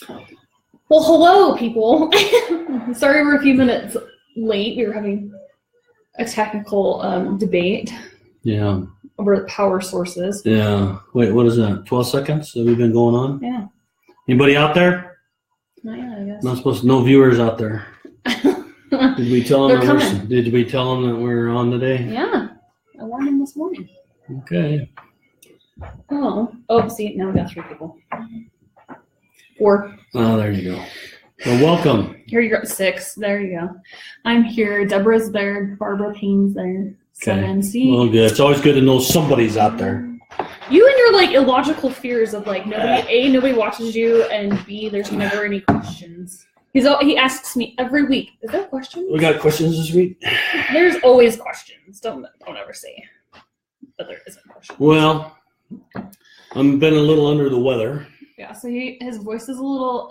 Well, hello, people. Sorry we're a few minutes late. We were having a technical debate. Yeah. Over the power sources. Yeah. Wait, what is that? 12 seconds that we've been going on? Yeah. Anybody out there? Not yet, I guess. Not supposed to. No viewers out there. Did we tell them that we're on today? Yeah. I warned them this morning. Okay. Oh, see, now we got 3 people. 4. Oh, there you go. Well, welcome. Here you go. 6. There you go. I'm here. Deborah's there. Barbara Payne's there. 7. See? Well, good. It's always good to know somebody's out there. You and your like illogical fears of like nobody watches you, and B, there's never any questions. He asks me every week, is there questions? We got questions this week? There's always questions. Don't ever say that there isn't questions. Well, I'm been a little under the weather. Yeah, so his voice is a little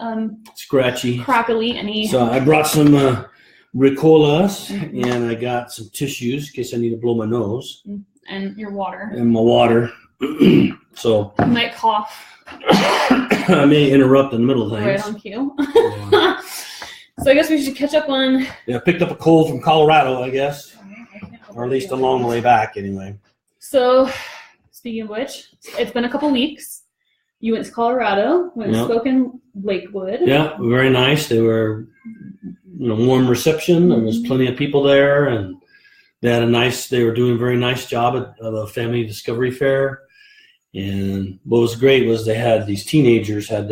scratchy, crackly, So I brought some Ricolas, and I got some tissues in case I need to blow my nose. And your water. And my water. So you might cough. I may interrupt in the middle of things. Right on cue. Yeah. So I guess we should catch up on. Yeah, picked up a cold from Colorado, I guess, or at least a long way back, anyway. So, speaking of which, it's been a couple weeks. You went to Colorado, went and spoke in Lakewood. Yeah, very nice. They were, warm reception. There was plenty of people there, and they were doing a very nice job at the Family Discovery Fair. And what was great was they had these teenagers had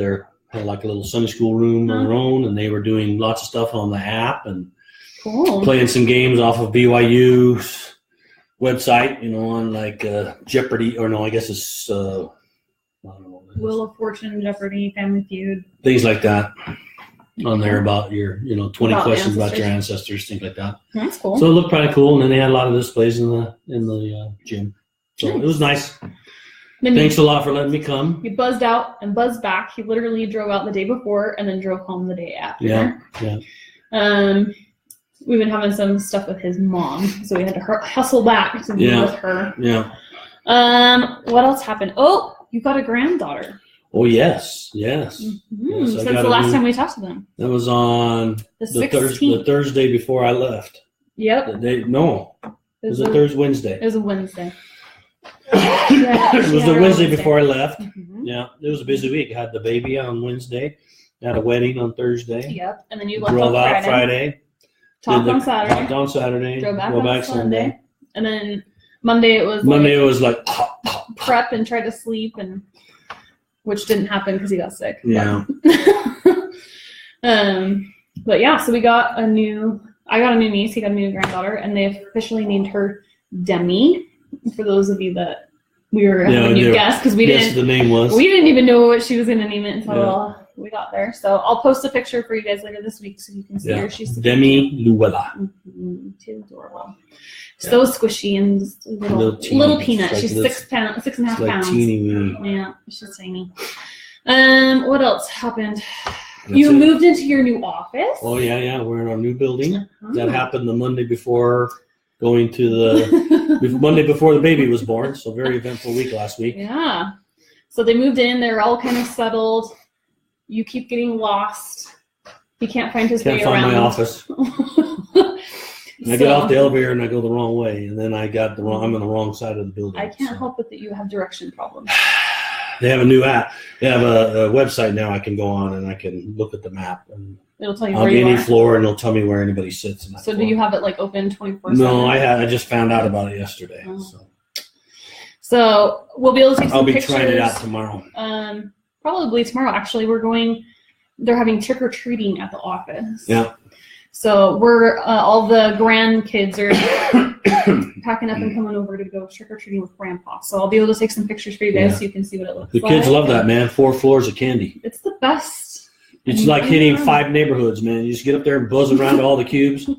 like a little Sunday school room on their own, and they were doing lots of stuff on the app and playing some games off of BYU's website, on like Jeopardy, or no, I guess it's I don't know. Wheel of Fortune, Jeopardy, Family Feud. Things like that on there about your, 20 questions about your ancestors, things like that. That's cool. So it looked kind of cool, and then they had a lot of displays in the gym. So It was nice. Thanks a lot for letting me come. He buzzed out and buzzed back. He literally drove out the day before and then drove home the day after. Yeah. We've been having some stuff with his mom, so we had to hustle back to be with her. Yeah. What else happened? Oh, you got a granddaughter. Oh, yes. Mm-hmm. Yes, since the last time we talked to them. That was on the Thursday before I left. Yep. It was a Thursday, Wednesday. It was a Wednesday. It was the Wednesday before I left. Mm-hmm. Yeah, it was a busy week. I had the baby on Wednesday. I had a wedding on Thursday. Yep, and then you left drove out Friday. Talked on Saturday. Drove back on Sunday. And then Monday it was like prep and tried to sleep, and which didn't happen because he got sick. Yeah. But yeah, so I got a new niece. He got a new granddaughter, and they officially named her Demi. For those of you that we were having you guess, because we didn't. The name was. We didn't even know what she was going to name it until we got there. So I'll post a picture for you guys later this week so you can see her. She's Demi Luella. She's adorable. So squishy and just little peanut. Like she's 6.5 pounds. Teeny. Yeah, she's tiny. What else happened? You moved into your new office. Oh yeah. We're in our new building. That happened the Monday before. Going to the Monday before the baby was born, so very eventful week last week. Yeah. So they moved in. They're all kind of settled. You keep getting lost. He can't find his way around. Can't find my office. I get off the elevator and I go the wrong way, and then I'm on the wrong side of the building. I can't help it that you have direction problems. They have a new app. They have a website now I can go on and I can look at the map and it'll tell you where you are. Any floor, and it'll tell me where anybody sits. So do you have it like open 24/7? No, I just found out about it yesterday. Oh. So we'll be able to take some pictures. I'll be trying it out tomorrow. Probably tomorrow. Actually, they're having trick or treating at the office. Yeah. So we're all the grandkids are packing up and coming over to go trick or treating with Grandpa. So I'll be able to take some pictures for you guys so you can see what it looks like. The kids love that, man. 4 floors of candy. It's the best. It's like hitting 5 neighborhoods, man. You just get up there and buzz around all the cubes.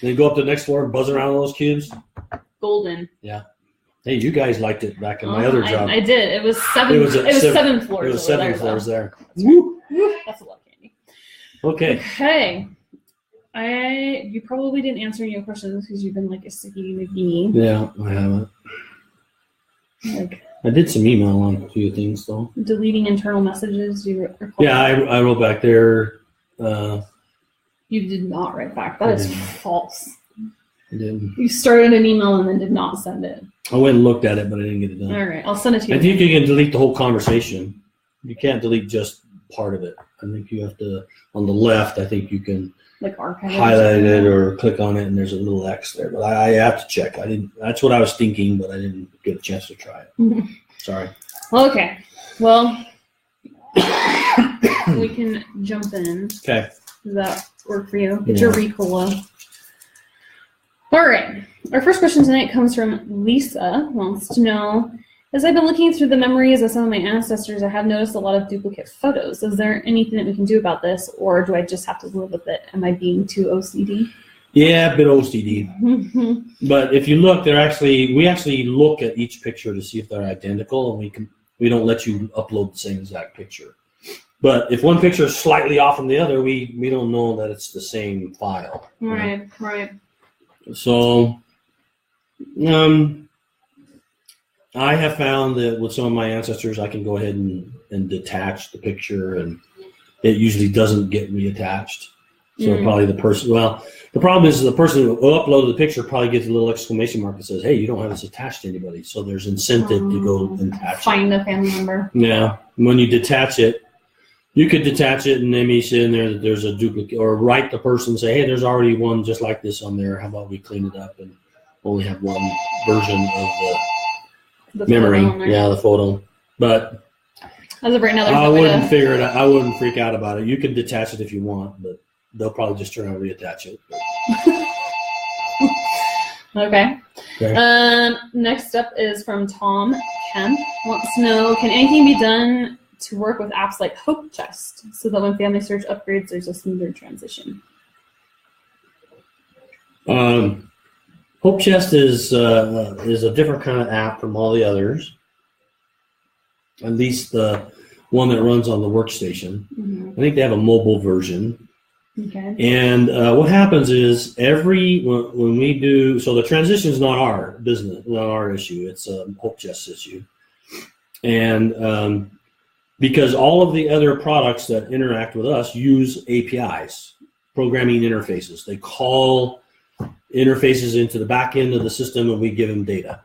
Then go up to the next floor and buzz around all those cubes. Golden. Yeah. Hey, you guys liked it back in my other job. I did. It was 7. It was 7 floors. It was 7 floors there. Woo. That's a lot of candy. Okay. You probably didn't answer any questions because you've been like a sicky McGee. Yeah, I haven't. I did some email on a few things though. Deleting internal messages. Yeah, I wrote back there. You did not write back. That is false. I didn't. You started an email and then did not send it. I went and looked at it, but I didn't get it done. All right, I'll send it to you. I think you can delete the whole conversation. You can't delete just part of it. I think you have to, on the left, I think you can like archive highlight it or click on it and there's a little X there. But I have to check. That's what I was thinking, but I didn't get a chance to try it. Sorry. Okay. Well, we can jump in. Okay. Does that work for you? Get your Ricola. All right. Our first question tonight comes from Lisa, who wants to know, as I've been looking through the memories of some of my ancestors, I have noticed a lot of duplicate photos. Is there anything that we can do about this, or do I just have to live with it? Am I being too OCD? Yeah, a bit OCD. But if you look, we actually look at each picture to see if they're identical, and we don't let you upload the same exact picture. But if one picture is slightly off from the other, we don't know that it's the same file. Right. So, I have found that with some of my ancestors, I can go ahead and detach the picture, and it usually doesn't get reattached. So probably the problem is the person who uploaded the picture probably gets a little exclamation mark that says, hey, you don't have this attached to anybody. So there's incentive to go and attach find a family member. Yeah. When you detach it, you could detach it and then you say in there that there's a duplicate, or write the person and say, hey, there's already one just like this on there. How about we clean it up and only have one version of the memory? Yeah, the photo. But as of right now, I wouldn't figure it out. I wouldn't freak out about it. You can detach it if you want, but they'll probably just try and reattach it. Okay. Next up is from Tom Kemp. Wants to know, can anything be done to work with apps like Hope Chest so that when FamilySearch upgrades, there's a smoother transition? Hope Chest is a different kind of app from all the others. At least the one that runs on the workstation. I think they have a mobile version. Okay. And what happens is when we do, so the transition is not our business, not our issue. It's a Hope Chest issue. And because all of the other products that interact with us use APIs, programming interfaces. They call interfaces into the back end of the system and we give them data.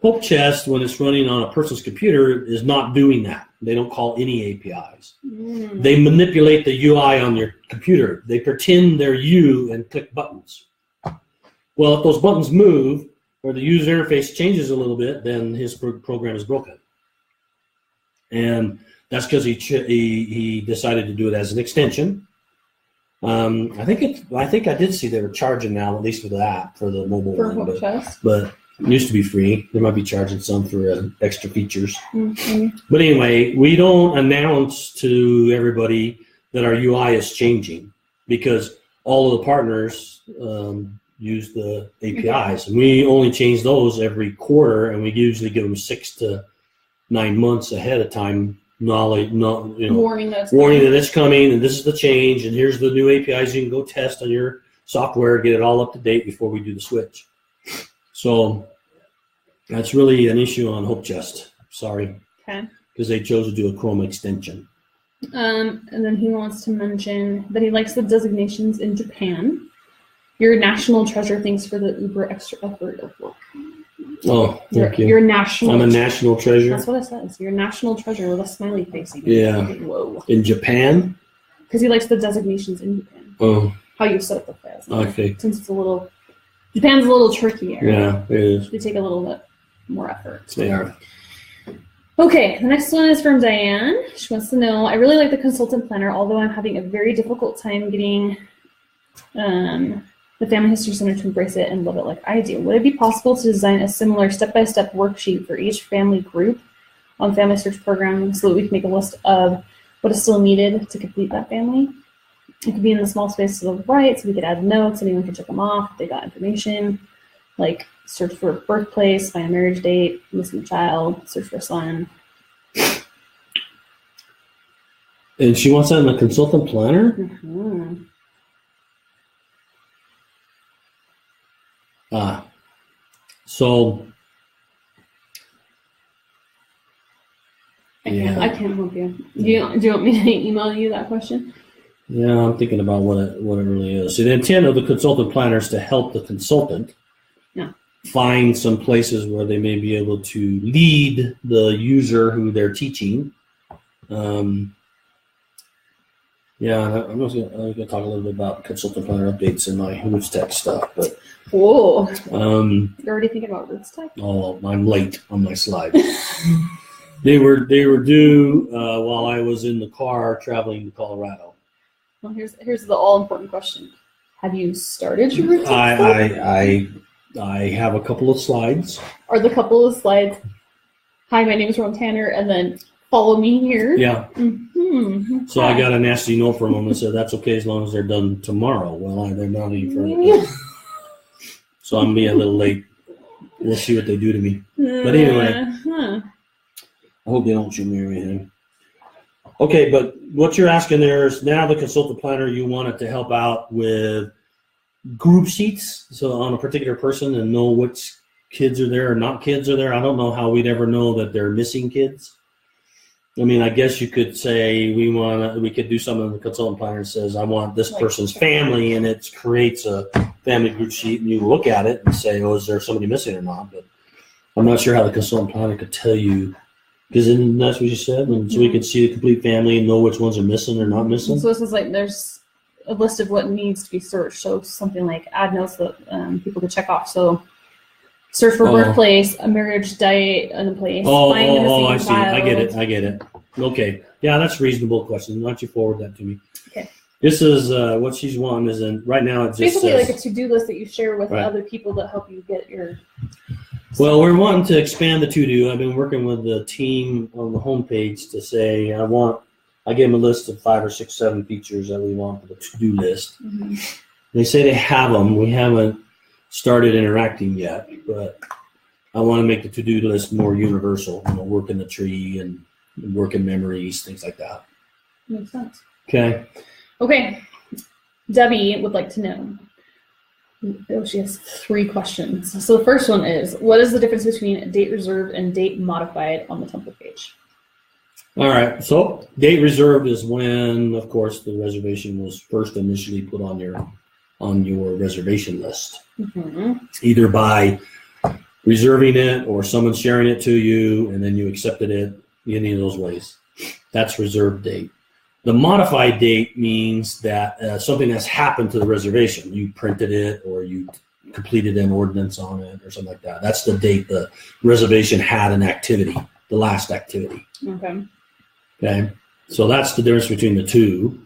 Hope Chest, when it's running on a person's computer, is not doing that. They don't call any APIs. They manipulate the UI on your computer. They pretend they're you and click buttons. Well, if those buttons move or the user interface changes a little bit, then his program is broken. And that's because he decided to do it as an extension. I think I did see they were charging now, at least for that, for the mobile one. But it used to be free. They might be charging some for extra features. But anyway, we don't announce to everybody that our UI is changing because all of the partners use the APIs. And we only change those every quarter, and we usually give them 6 to 9 months ahead of time. Warning that it's coming, and this is the change, and here's the new APIs you can go test on your software, get it all up to date before we do the switch. So that's really an issue on Hope Chest. Sorry. Okay. Because they chose to do a Chrome extension. And then he wants to mention that he likes the designations in Japan. Your national treasure, thanks for the uber extra effort of work. Oh, thank you. You're national. I'm a national treasure. That's what it says. You're a national treasure with a smiley face. Yeah. Whoa. In Japan? Because he likes the designations in Japan. Oh. How you set up the files. Okay. Since Japan's a little trickier. Yeah, it is. They take a little bit more effort. They are. Okay, the next one is from Diane. She wants to know, I really like the consultant planner, although I'm having a very difficult time getting the Family History Center to embrace it and love it like I do. Would it be possible to design a similar step-by-step worksheet for each family group on FamilySearch program so that we can make a list of what is still needed to complete that family? It could be in the small space to the right, so we could add notes, anyone can check them off if they got information, like search for birthplace, find a marriage date, missing child, search for a son. And she wants that in a consultant planner? Mm-hmm. So Yeah. I can't help you. Do you want me to email you that question? Yeah, I'm thinking about what it really is. So the intent of the consultant planner is to help the consultant find some places where they may be able to lead the user who they're teaching. I'm going to talk a little bit about consultant planner updates in my Roots Tech stuff. But whoa, you're already thinking about Roots Tech? Oh, I'm late on my slides. They were due while I was in the car traveling to Colorado. Well, here's the all important question: have you started your Roots Tech? I have a couple of slides. Are the couple of slides? Hi, my name is Ron Tanner, and then follow me here. Yeah. Mm-hmm. So I got a nasty note from them and said that's okay as long as they're done tomorrow. Well, they're not any further. So I'm being a little late. We'll see what they do to me. But anyway, I hope they don't shoot me or anything. Okay, but what you're asking there is now the consultant planner, you want it to help out with group sheets, so on a particular person and know which kids are there or not kids are there. I don't know how we'd ever know that they're missing kids. I mean, I guess you could say we could do something in the consultant planner that says, I want this person's family, and it creates a family group sheet, and you look at it and say, oh, is there somebody missing or not? But I'm not sure how the consultant planner could tell you, because that's what you said, and so we could see the complete family and know which ones are missing or not missing. So this is like there's a list of what needs to be searched. So something like add notes that people could check off. So search for birthplace, a marriage, date, and a place. I see. I get it. Okay. Yeah, that's a reasonable question. Why don't you forward that to me? Okay. This is what she's wanting is right now it just basically says, like a to-do list that you share with other people that help you get your. Well, we're wanting to expand the to-do. I've been working with the team on the homepage to say I gave them a list of 5 or 6, 7 features that we want for the to-do list. Mm-hmm. They say they have them. We haven't started interacting yet, but I want to make the to-do list more universal. Work in the tree and work in memories, things like that. Makes sense. Okay. Debbie would like to know. Oh, she has 3 questions. So the first one is, what is the difference between date reserved and date modified on the template page? All right. So date reserved is when, of course, the reservation was first initially put on your reservation list, either by reserving it or someone sharing it to you and then you accepted it, any of those ways. That's reserved date. The modified date means that something has happened to the reservation. You printed it or you completed an ordinance on it or something like that. That's the date the reservation had an activity, the last activity. Okay. So that's the difference between the two.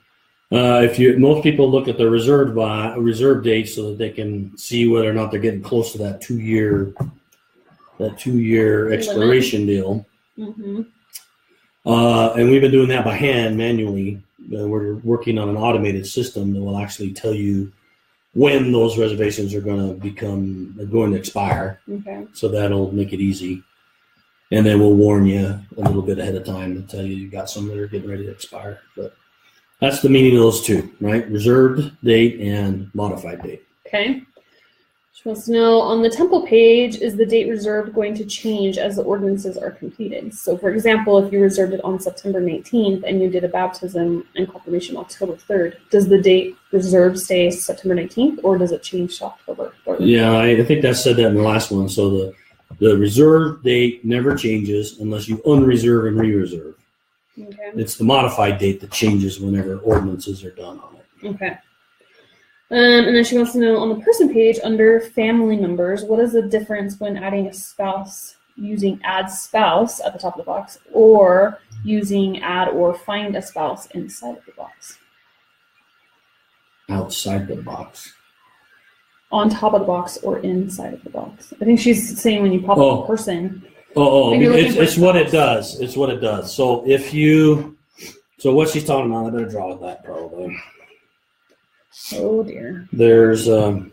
Most people look at the reserve date so that they can see whether or not they're getting close to that 2-year expiration deal. Mm-hmm. And we've been doing that by hand manually. We're working on an automated system that will actually tell you when those reservations are going to expire. Okay. So that'll make it easy. And then we'll warn you a little bit ahead of time to tell you got some that are getting ready to expire. But that's the meaning of those two, right? Reserved date and modified date. Okay. She wants to know, on the temple page, is the date reserved going to change as the ordinances are completed? So, for example, if you reserved it on September 19th and you did a baptism and confirmation October 3rd, does the date reserved stay September 19th or does it change to October 3rd? Yeah, I think that said that in the last one. So the reserve date never changes unless you unreserve and re-reserve. Okay. It's the modified date that changes whenever ordinances are done on it. Okay. And then she wants to know, on the person page under family members, what is the difference when adding a spouse using add spouse at the top of the box or using add or find a spouse inside of the box? Outside the box. On top of the box or inside of the box. I think she's saying when you pop up a person. It's what it does. It's what it does. So so what she's talking about, I better draw with that probably. Oh dear. There's and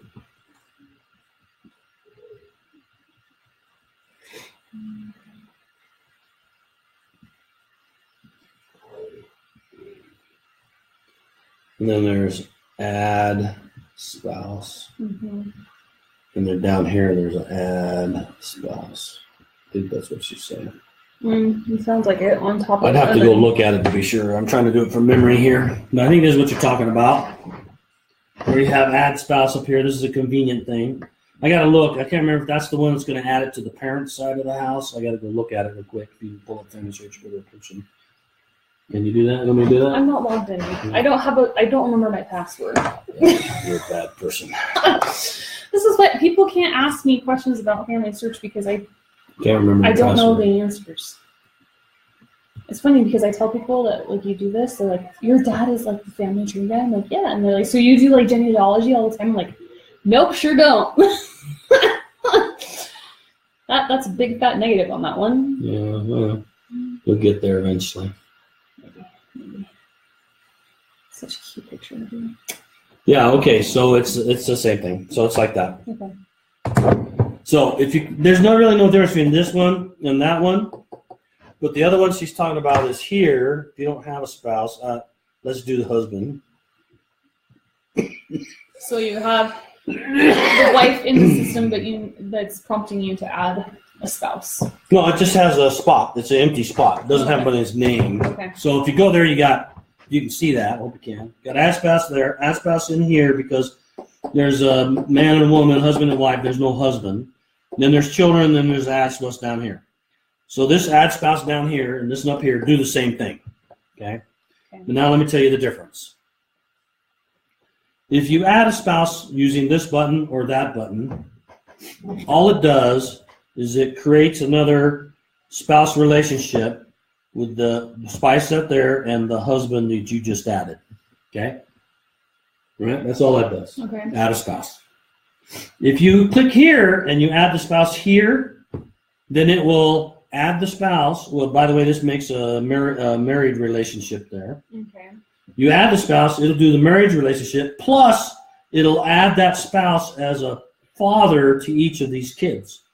then there's add spouse. Mm-hmm. And then down here there's an add spouse. I think that's what she's saying. It sounds like it on top of I'd have to go look at it to be sure. I'm trying to do it from memory here. But I think this is what you're talking about. Where you have add spouse up here. This is a convenient thing. I got to look. I can't remember if that's the one that's going to add it to the parent side of the house. I got to go look at it real quick. If you pull up FamilySearch for the person. Can you do that? Let me do that? I'm not logged in. I don't remember my password. Yeah, you're a bad person. This is what people can't ask me questions about FamilySearch because I can't remember. I don't know the answers. It's funny because I tell people that like you do this, they're like, your dad is like the family tree guy. I'm like, yeah, and they're like, so you do like genealogy all the time? I'm like, nope, sure don't. That's a big fat negative on that one. Yeah, well, we'll get there eventually. Maybe. Such a cute picture of you. Yeah, okay, so it's the same thing. So it's like that. Okay. So there's really no difference between this one and that one, but the other one she's talking about is here. If you don't have a spouse, let's do the husband. So you have the wife in the system, but that's prompting you to add a spouse. No, it just has a spot. It's an empty spot. It doesn't have anybody's name. Okay. So if you go there, you can see that. I hope you can. Got add spouse there, add spouse in here because there's a man and a woman, husband and wife. There's no husband. Then there's children. Then there's add spouse down here. So this add spouse down here and this one up here do the same thing. Okay. But now let me tell you the difference. If you add a spouse using this button or that button, all it does is it creates another spouse relationship with the spouse up there and the husband that you just added. Okay? Right? That's all that does. Okay. Add a spouse. If you click here and you add the spouse here, then it will add the spouse. Well, by the way, this makes a married relationship there. Okay. You add the spouse, it'll do the marriage relationship, plus it'll add that spouse as a father to each of these kids.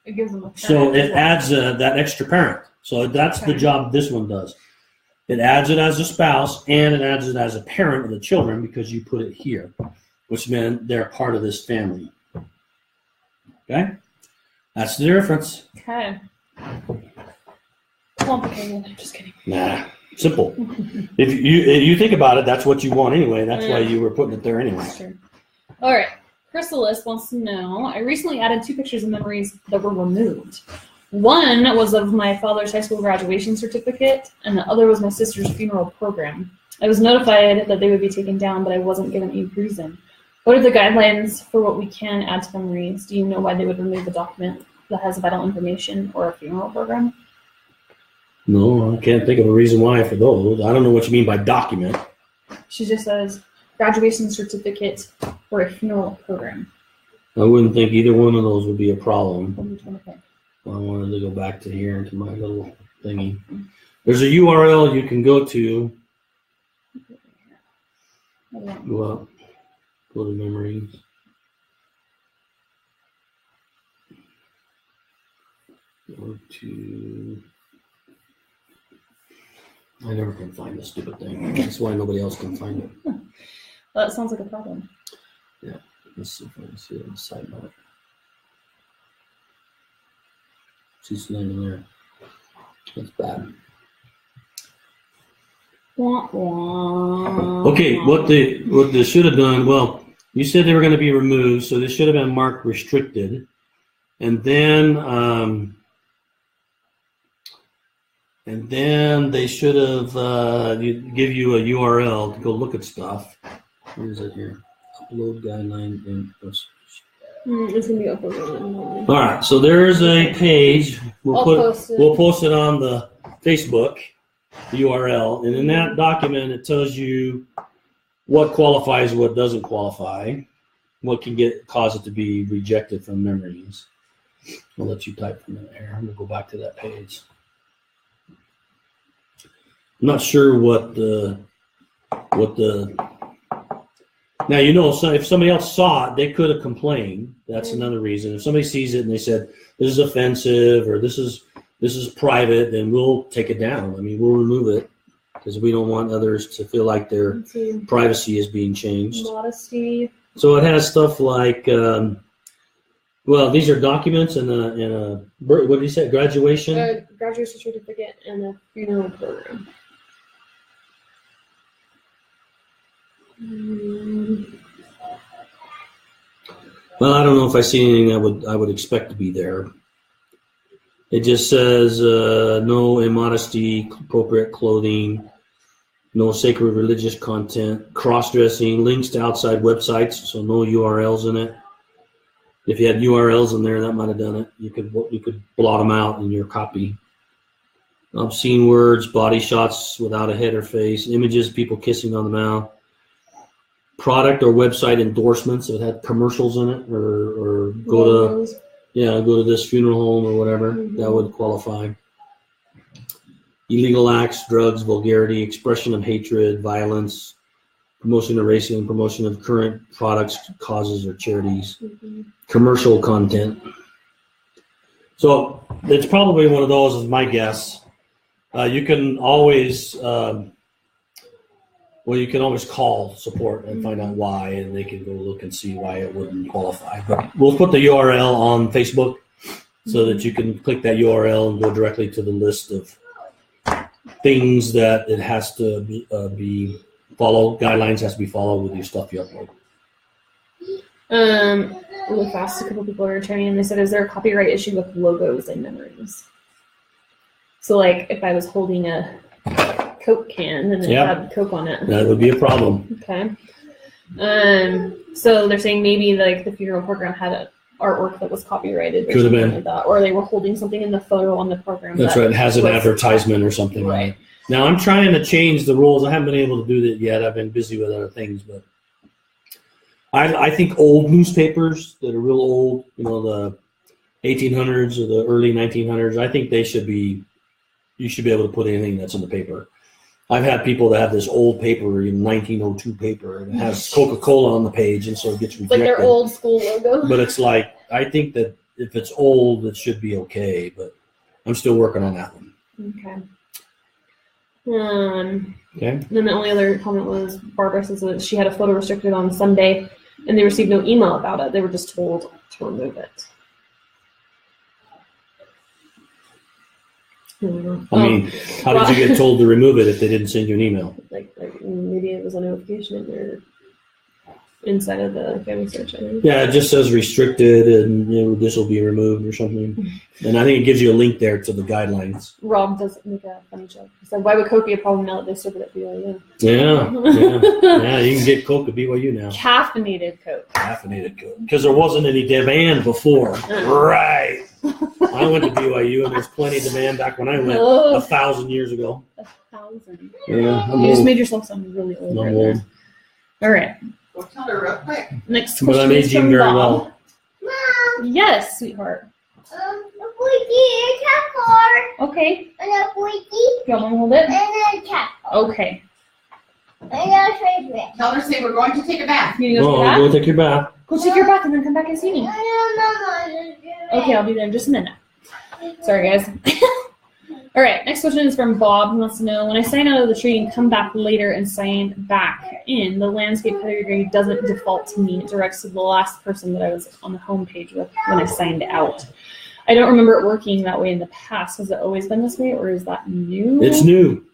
It gives them a parent. So it adds that extra parent. So that's the job this one does. It adds it as a spouse and it adds it as a parent of the children because you put it here, which meant they're part of this family. Okay? That's the difference. Okay. Complicated. I'm just kidding. Nah. Simple. If you think about it, that's what you want anyway. That's why you were putting it there anyway. Sure. All right. Chrysalis wants to know, I recently added 2 pictures of memories that were removed. One was of my father's high school graduation certificate, and the other was my sister's funeral program. I was notified that they would be taken down, but I wasn't given a reason. What are the guidelines for what we can add to memories? Do you know why they would remove a document that has vital information or a funeral program? No, I can't think of a reason why for those. I don't know what you mean by document. She just says graduation certificate or a funeral program. I wouldn't think either one of those would be a problem. What are you trying to think? I wanted to go back to here into my little thingy. There's a URL you can go to. Go up. Go to memories. Go to... I never can find this stupid thing. That's why nobody else can find it. Well, that sounds like a problem. Yeah. Let's see if I can see it on the side map. See something in there. That's bad. Wah, wah. Okay, what they should have done, well, you said they were going to be removed, so they should have been marked restricted. And then they should have give you a URL to go look at stuff. Where is it here? Upload guideline and It's gonna be uploaded. all right, so there's a page. We'll post it on the Facebook, the URL, and in that document it tells you what qualifies, what doesn't qualify, what can cause it to be rejected from memories. I'll let you type from there. I'm gonna go back to that page. I'm not sure what the now, you know, so if somebody else saw it, they could have complained. That's another reason. If somebody sees it and they said this is offensive or this is private, then we'll take it down. I mean, we'll remove it because we don't want others to feel like their privacy is being changed. Modesty. So it has stuff like Well, these are documents and a what did you say? Graduation. Graduation certificate and a funeral program. Well, I don't know if I see anything I would expect to be there. It just says no immodesty, appropriate clothing, no sacred religious content, cross-dressing, links to outside websites, so no URLs in it. If you had URLs in there, that might have done it. You could blot them out in your copy. Obscene words, body shots without a head or face, images, people kissing on the mouth, product or website endorsements that had commercials in it, or go to this funeral home or whatever. That would qualify. Illegal acts, drugs, vulgarity, expression of hatred, violence, promotion of racism, promotion of current products, causes, or charities, commercial content. So it's probably one of those, is my guess. You can always call support and find out why, and they can go look and see why it wouldn't qualify. But we'll put the URL on Facebook so that you can click that URL and go directly to the list of things that it has to be followed. Guidelines has to be followed with your stuff you upload. Really fast, a couple people are returning and they said, is there a copyright issue with logos and memories? So like if I was holding a Coke can and it had Coke on it, that would be a problem. Okay. So they're saying maybe like the funeral program had an artwork that was copyrighted or Could have something been. like that, or they were holding something in the photo on the program. That's right. It has an advertisement or something. Right. Now I'm trying to change the rules. I haven't been able to do that yet. I've been busy with other things, but I think old newspapers that are real old, the 1800s or the early 1900s, I think you should be able to put anything that's in the paper. I've had people that have this old paper, 1902 paper, and it has Coca-Cola on the page, and so it gets rejected. Like their old school logo. But it's like, I think that if it's old, it should be okay, but I'm still working on that one. Okay. Okay. And then the only other comment was Barbara says that she had a photo restricted on Sunday, and they received no email about it. They were just told to remove it. I mean, how did you get told to remove it if they didn't send you an email? Like maybe it was a notification in there inside of the FamilySearch. I think. Yeah, it just says restricted, and this will be removed or something. And I think it gives you a link there to the guidelines. Rob does make a funny joke. He said, "Why would Coke be a problem now that they serve it at BYU?" Yeah. You can get Coke at BYU now. Caffeinated Coke. Caffeinated Coke, because there wasn't any demand before. Right. I went to BYU, and there's plenty of demand back when I went 1,000 years ago. 1,000. Yeah, You just made yourself sound really old. I'm old. All right. Well, tell her real quick. Next But question I'm is aging from very Bob. well. Mom, Yes, sweetheart. we did a cat car, Okay. and a squeaky, You want to hold it? and a cat, Okay. and a favorite. Tell her say we're going to take a bath. You gonna go Oh, take go a bath? take your bath. Go take your bath and then come back and see me. Mama, Okay, I'll be there in just a minute. Sorry, guys. All right, next question is from Bob, who wants to know, when I sign out of the tree and come back later and sign back in, the landscape category doesn't default to me. It directs to the last person that I was on the home page with when I signed out. I don't remember it working that way in the past. Has it always been this way, or is that new? It's new.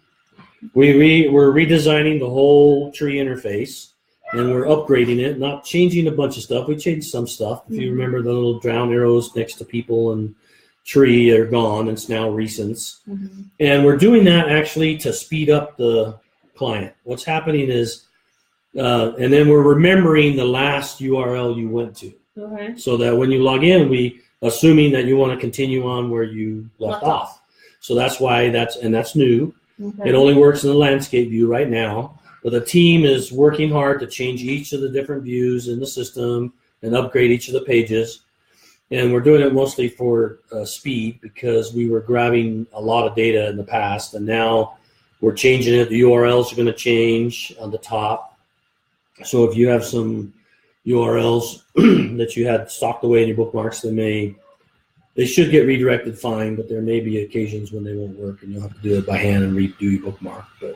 We're redesigning the whole tree interface, and we're upgrading it, not changing a bunch of stuff. We changed some stuff. If you remember, the little down arrows next to people and tree are gone. It's now recents. Mm-hmm. And we're doing that actually to speed up the client. What's happening is, and then we're remembering the last URL you went to. Okay. So that when you log in, assuming that you want to continue on where you left off. So that's why that's new. Okay. It only works in the landscape view right now, but the team is working hard to change each of the different views in the system and upgrade each of the pages. And we're doing it mostly for speed, because we were grabbing a lot of data in the past, and now we're changing it. The URLs are going to change on the top. So if you have some URLs that you had stocked away in your bookmarks, they should get redirected fine, but there may be occasions when they won't work, and you'll have to do it by hand and redo your bookmark. But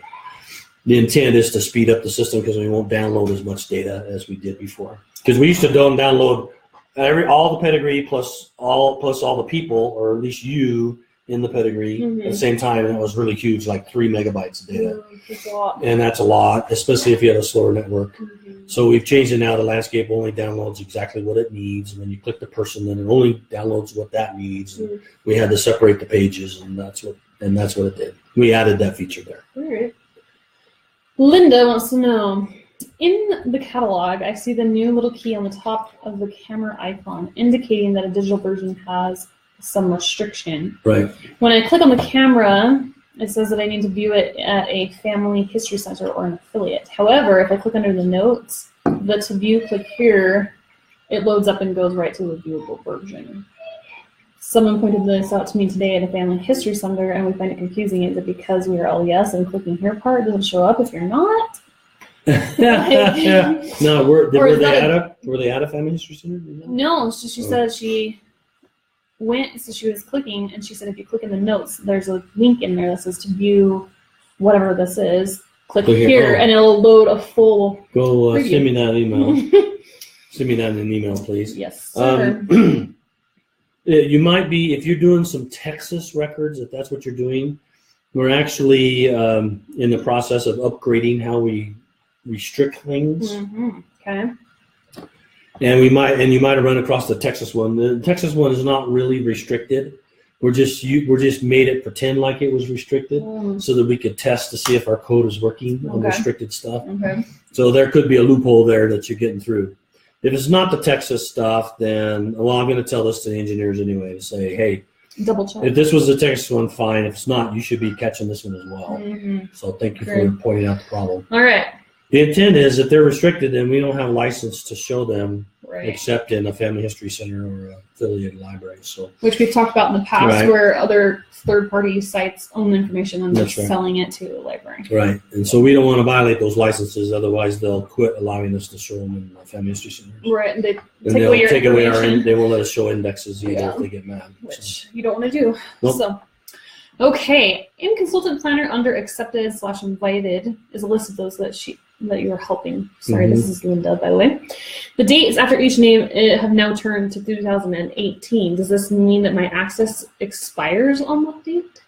the intent is to speed up the system, because we won't download as much data as we did before. Because we used to download all the pedigree plus all the people, or at least you in the pedigree at the same time. And it was really huge, like 3 megabytes of data. That's a lot. And that's a lot, especially if you have a slower network. So we've changed it now. The landscape only downloads exactly what it needs. And when you click the person, then it only downloads what that needs. And we had to separate the pages, and that's what it did. We added that feature there. All right. Linda wants to know, in the catalog, I see the new little key on the top of the camera icon indicating that a digital version has some restriction. Right. When I click on the camera, it says that I need to view it at a family history center or an affiliate. However, if I click under the notes, the to view click here, it loads up and goes right to the viewable version. Someone pointed this out to me today at a family history center, and we find it confusing. Is it because we are all yes and clicking here part doesn't show up if you're not? No, were they at a family history center? No, she said she went, so she was clicking, and she said if you click in the notes, there's a link in there that says to view whatever this is. Click here, and it'll load a full. Go send me that email. Send me that in an email, please. Yes, sir. You might be, if you're doing some Texas records, if that's what you're doing, we're actually in the process of upgrading how we restrict things. Okay. And you might have run across the Texas one. The Texas one is not really restricted. We're just made it pretend like it was restricted so that we could test to see if our code is working on restricted stuff. Okay. So there could be a loophole there that you're getting through. If it's not the Texas stuff, then, well, I'm going to tell this to the engineers anyway, to say, hey, double check. If this was the Texas one, fine. If it's not, you should be catching this one as well. So thank you for pointing out the problem. All right. The intent is if they're restricted, then we don't have a license to show them except in a family history center or an affiliated library. So, which we've talked about in the past, where other third-party sites own the information and they're selling it to the library. Right. And so we don't want to violate those licenses, otherwise they'll quit allowing us to show them in family history centers. Right. And they'll take away our they won't let us show indexes either if they get mad. Which you don't want to do. Nope. So. Okay, in consultant planner under accepted/invited is a list of those that you are helping. Sorry, this is Linda, by the way. The dates after each name have now turned to 2018. Does this mean that my access expires on that date?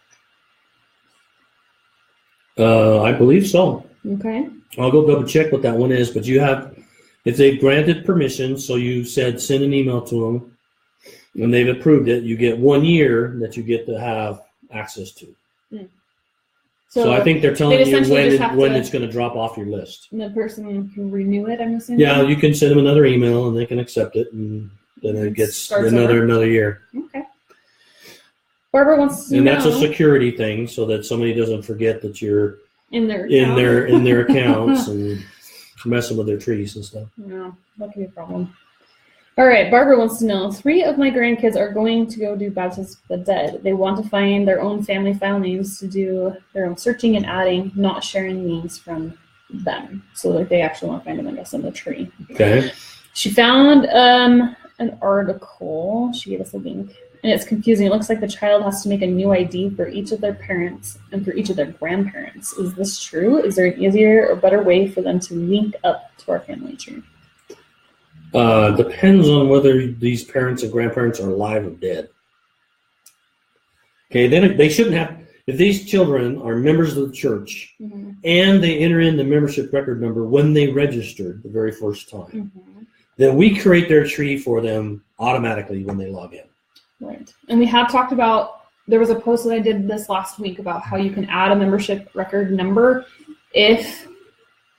I believe so. Okay. I'll go double check what that one is, but you have, if they've granted permission, so you said send an email to them, and they've approved it, you get 1 year that you get to have access to. So I think they're telling you when it's going to drop off your list. And the person can renew it, I'm assuming? Yeah, you can send them another email and they can accept it, and then it gets another year. Okay. Barbara wants to know. And that's a security thing, so that somebody doesn't forget that you're in their accounts and messing with their trees and stuff. No, that can be a problem. All right, Barbara wants to know, 3 of my grandkids are going to go do baptisms of the dead. They want to find their own family file names to do their own searching and adding, not sharing names from them. So like they actually want to find them, I guess, in the tree. Okay. She found an article. She gave us a link, and it's confusing. It looks like the child has to make a new ID for each of their parents and for each of their grandparents. Is this true? Is there an easier or better way for them to link up to our family tree? Depends on whether these parents and grandparents are alive or dead. Okay, then they shouldn't have, if these children are members of the church and they enter in the membership record number when they registered the very first time, then we create their tree for them automatically when they log in. Right. And we have talked about, there was a post that I did this last week about how you can add a membership record number if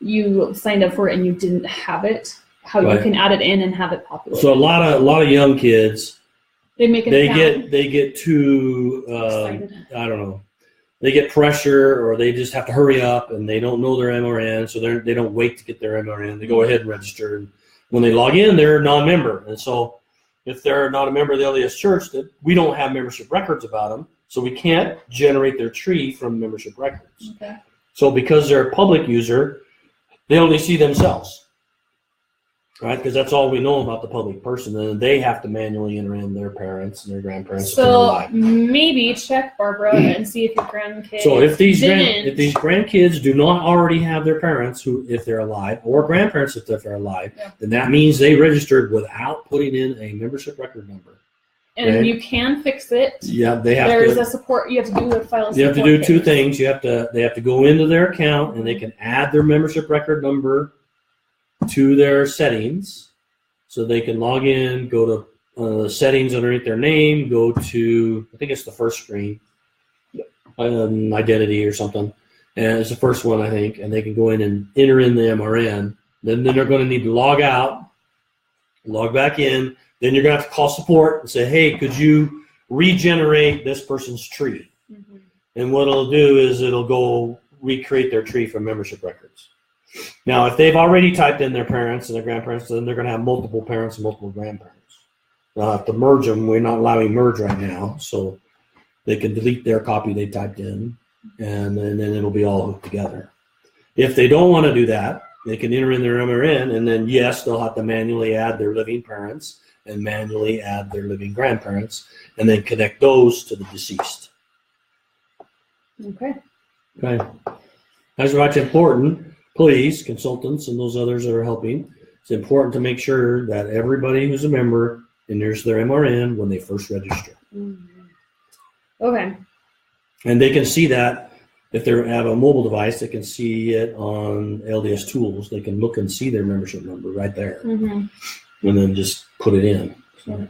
you signed up for it and you didn't have it. How you can add it in and have it populated. So a lot of young kids, they get too excited. I don't know. They get pressure, or they just have to hurry up, and they don't know their MRN, so they don't wait to get their MRN. They go ahead and register. And when they log in, they're a non-member, and so if they're not a member of the LDS Church, that we don't have membership records about them, so we can't generate their tree from membership records. Okay. So because they're a public user, they only see themselves. right? Because that's all we know about the public person, and they have to manually enter in their parents and their grandparents. So maybe check, Barbara, and see if your grandkids. So if these grandkids do not already have their parents, who if they're alive, or grandparents if they're alive, then that means they registered without putting in a membership record number. And you can fix it. Yeah, they have. There's a support. You have to do a file. You have to do two things. They have to go into their account and they can add their membership record number to their settings, so they can log in, go to settings underneath their name, go to I think it's the first screen, identity or something, and it's the first one I think, and they can go in and enter in the MRN. Then they're going to need to log out, log back in. Then you're going to have to call support and say, hey, could you regenerate this person's tree? Mm-hmm. And what it'll do is it'll go recreate their tree from membership records. Now, if they've already typed in their parents and their grandparents, then they're going to have multiple parents and multiple grandparents. They'll have to merge them. We're not allowing merge right now, so they can delete their copy they typed in, and then it'll be all hooked together. If they don't want to do that, they can enter in their MRN, and then, yes, they'll have to manually add their living parents and manually add their living grandparents, and then connect those to the deceased. Okay. That's what's important. Please, consultants and those others that are helping, it's important to make sure that everybody who's a member enters their MRN when they first register. Mm-hmm. Okay. And they can see that if they have a mobile device, they can see it on LDS Tools. They can look and see their membership number right there. Mm-hmm. And then just put it in. So.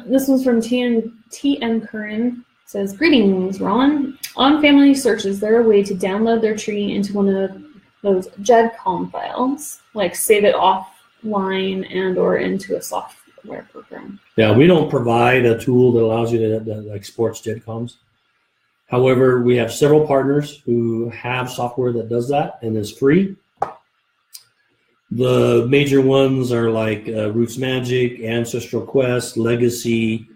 This one's from TM Curran. It says, greetings, Ron. On FamilySearch, is there a way to download their tree into one of those GEDCOM files, like save it offline and or into a software program? Yeah, we don't provide a tool that allows you to exports GEDCOMs. However, we have several partners who have software that does that and is free. The major ones are like Roots Magic, Ancestral Quest, Legacy.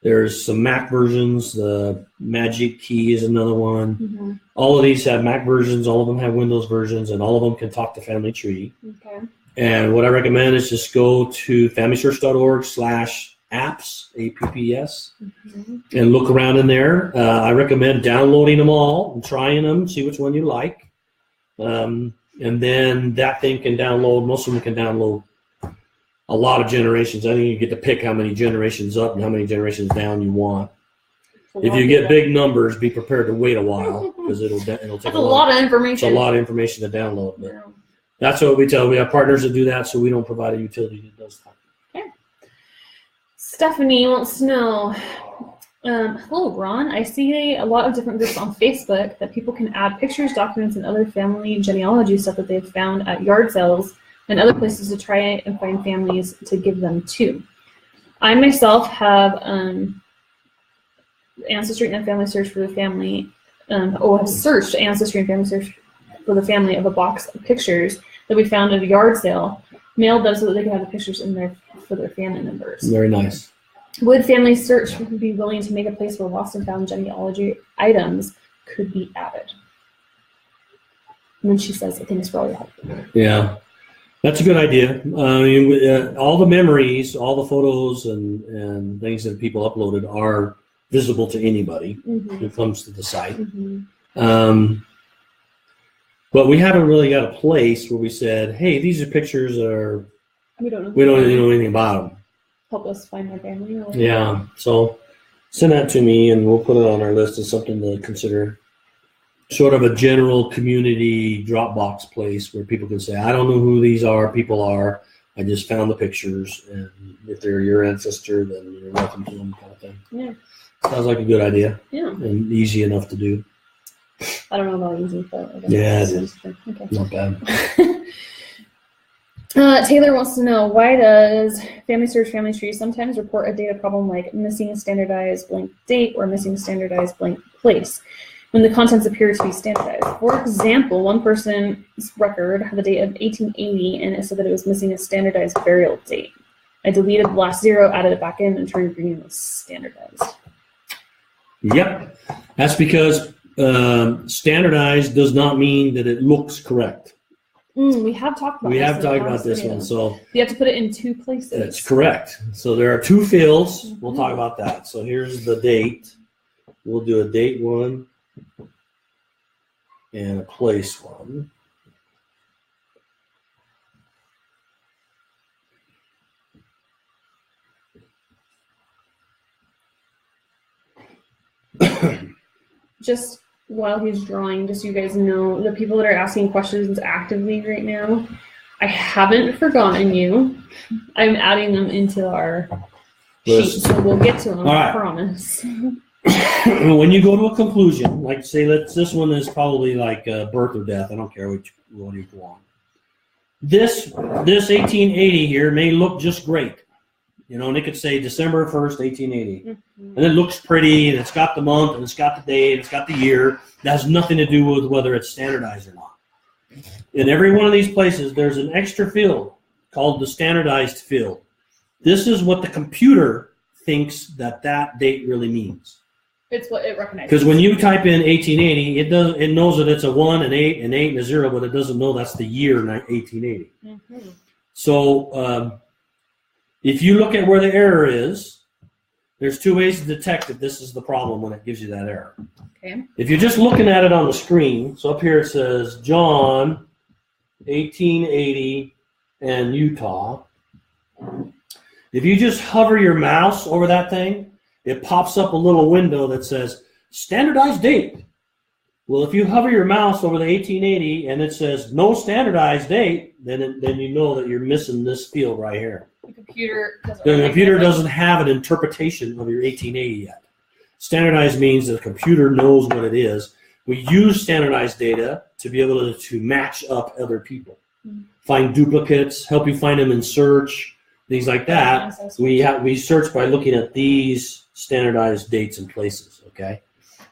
There's some Mac versions. The Magic Key is another one. Mm-hmm. All of these have Mac versions. All of them have Windows versions, and all of them can talk to Family Tree. Okay. And what I recommend is just go to FamilySearch.org/apps, APPS, mm-hmm. and look around in there. I recommend downloading them all and trying them, see which one you like. And then that thing can download, most of them can download a lot of generations. I think you get to pick how many generations up and how many generations down you want. If you get big numbers, be prepared to wait a while because it'll take a lot of information. It's a lot of information to download. But that's what we tell. We have partners that do that, so we don't provide a utility that does that. Okay. Stephanie wants to know, hello, Ron. I see a lot of different groups on Facebook that people can add pictures, documents, and other family genealogy stuff that they've found at yard sales and other places to try and find families to give them to. I myself have Ancestry and FamilySearch for the family, have searched Ancestry and FamilySearch for the family of a box of pictures that we found at a yard sale, mailed them so that they could have the pictures in there for their family members. Very nice. Would FamilySearch be willing to make a place where lost and found genealogy items could be added? And then she says, thanks for all your help. Yeah, that's a good idea. All the memories, all the photos and things that people uploaded are visible to anybody mm-hmm. who comes to the site. Mm-hmm. But we haven't really got a place where we said, hey, these are pictures that we don't know anything about them. Help us find our family. Or yeah, so send that to me and we'll put it on our list as something to consider. Sort of a general community Dropbox place where people can say, I don't know who these people are. I just found the pictures, and if they're your ancestor, then you're welcome to them, kind of thing. Yeah. Sounds like a good idea. Yeah. And easy enough to do. I don't know about easy, but I guess yeah, it is. Okay. Not bad. Taylor wants to know, why does FamilySearch Family Tree sometimes report a data problem like missing a standardized blank date or missing a standardized blank place when the contents appear to be standardized? For example, one person's record had the date of 1880 and it said that it was missing a standardized burial date. I deleted the last 0, added it back in, and turned green was standardized. Yep. That's because standardized does not mean that it looks correct. We have talked about We this have in the talked about past this video. one. So You have to put it in 2 places. that's correct. So there are 2 fields. We'll talk about that. So here's the date. We'll do a date one and a place one. Just while he's drawing, just so you guys know, the people that are asking questions actively right now, I haven't forgotten you. I'm adding them into our sheet, so we'll get to them, All right. I promise. When you go to a conclusion, like say this one is probably like birth or death. I don't care which one you go on. This 1880 here may look just great. You know, and it could say December 1st, 1880. And it looks pretty, and it's got the month, and it's got the day, and it's got the year. That has nothing to do with whether it's standardized or not. In every one of these places, there's an extra field called the standardized field. This is what the computer thinks that date really means. It's what it recognizes. Because when you type in 1880, it knows that it's a 1, an 8, an 8, and a 0, but it doesn't know that's the year 1880. So if you look at where the error is, there's 2 ways to detect that this is the problem when it gives you that error. Okay. If you're just looking at it on the screen, so up here it says John, 1880, and Utah. If you just hover your mouse over that thing, it pops up a little window that says standardized date. Well, if you hover your mouse over the 1880 and it says no standardized date, then you know that you're missing this field right here. The computer doesn't have an interpretation of your 1880 yet. Standardized means that the computer knows what it is. We use standardized data to be able to match up other people, find duplicates, help you find them in search, things like that. We search by looking at these standardized dates and places. Okay,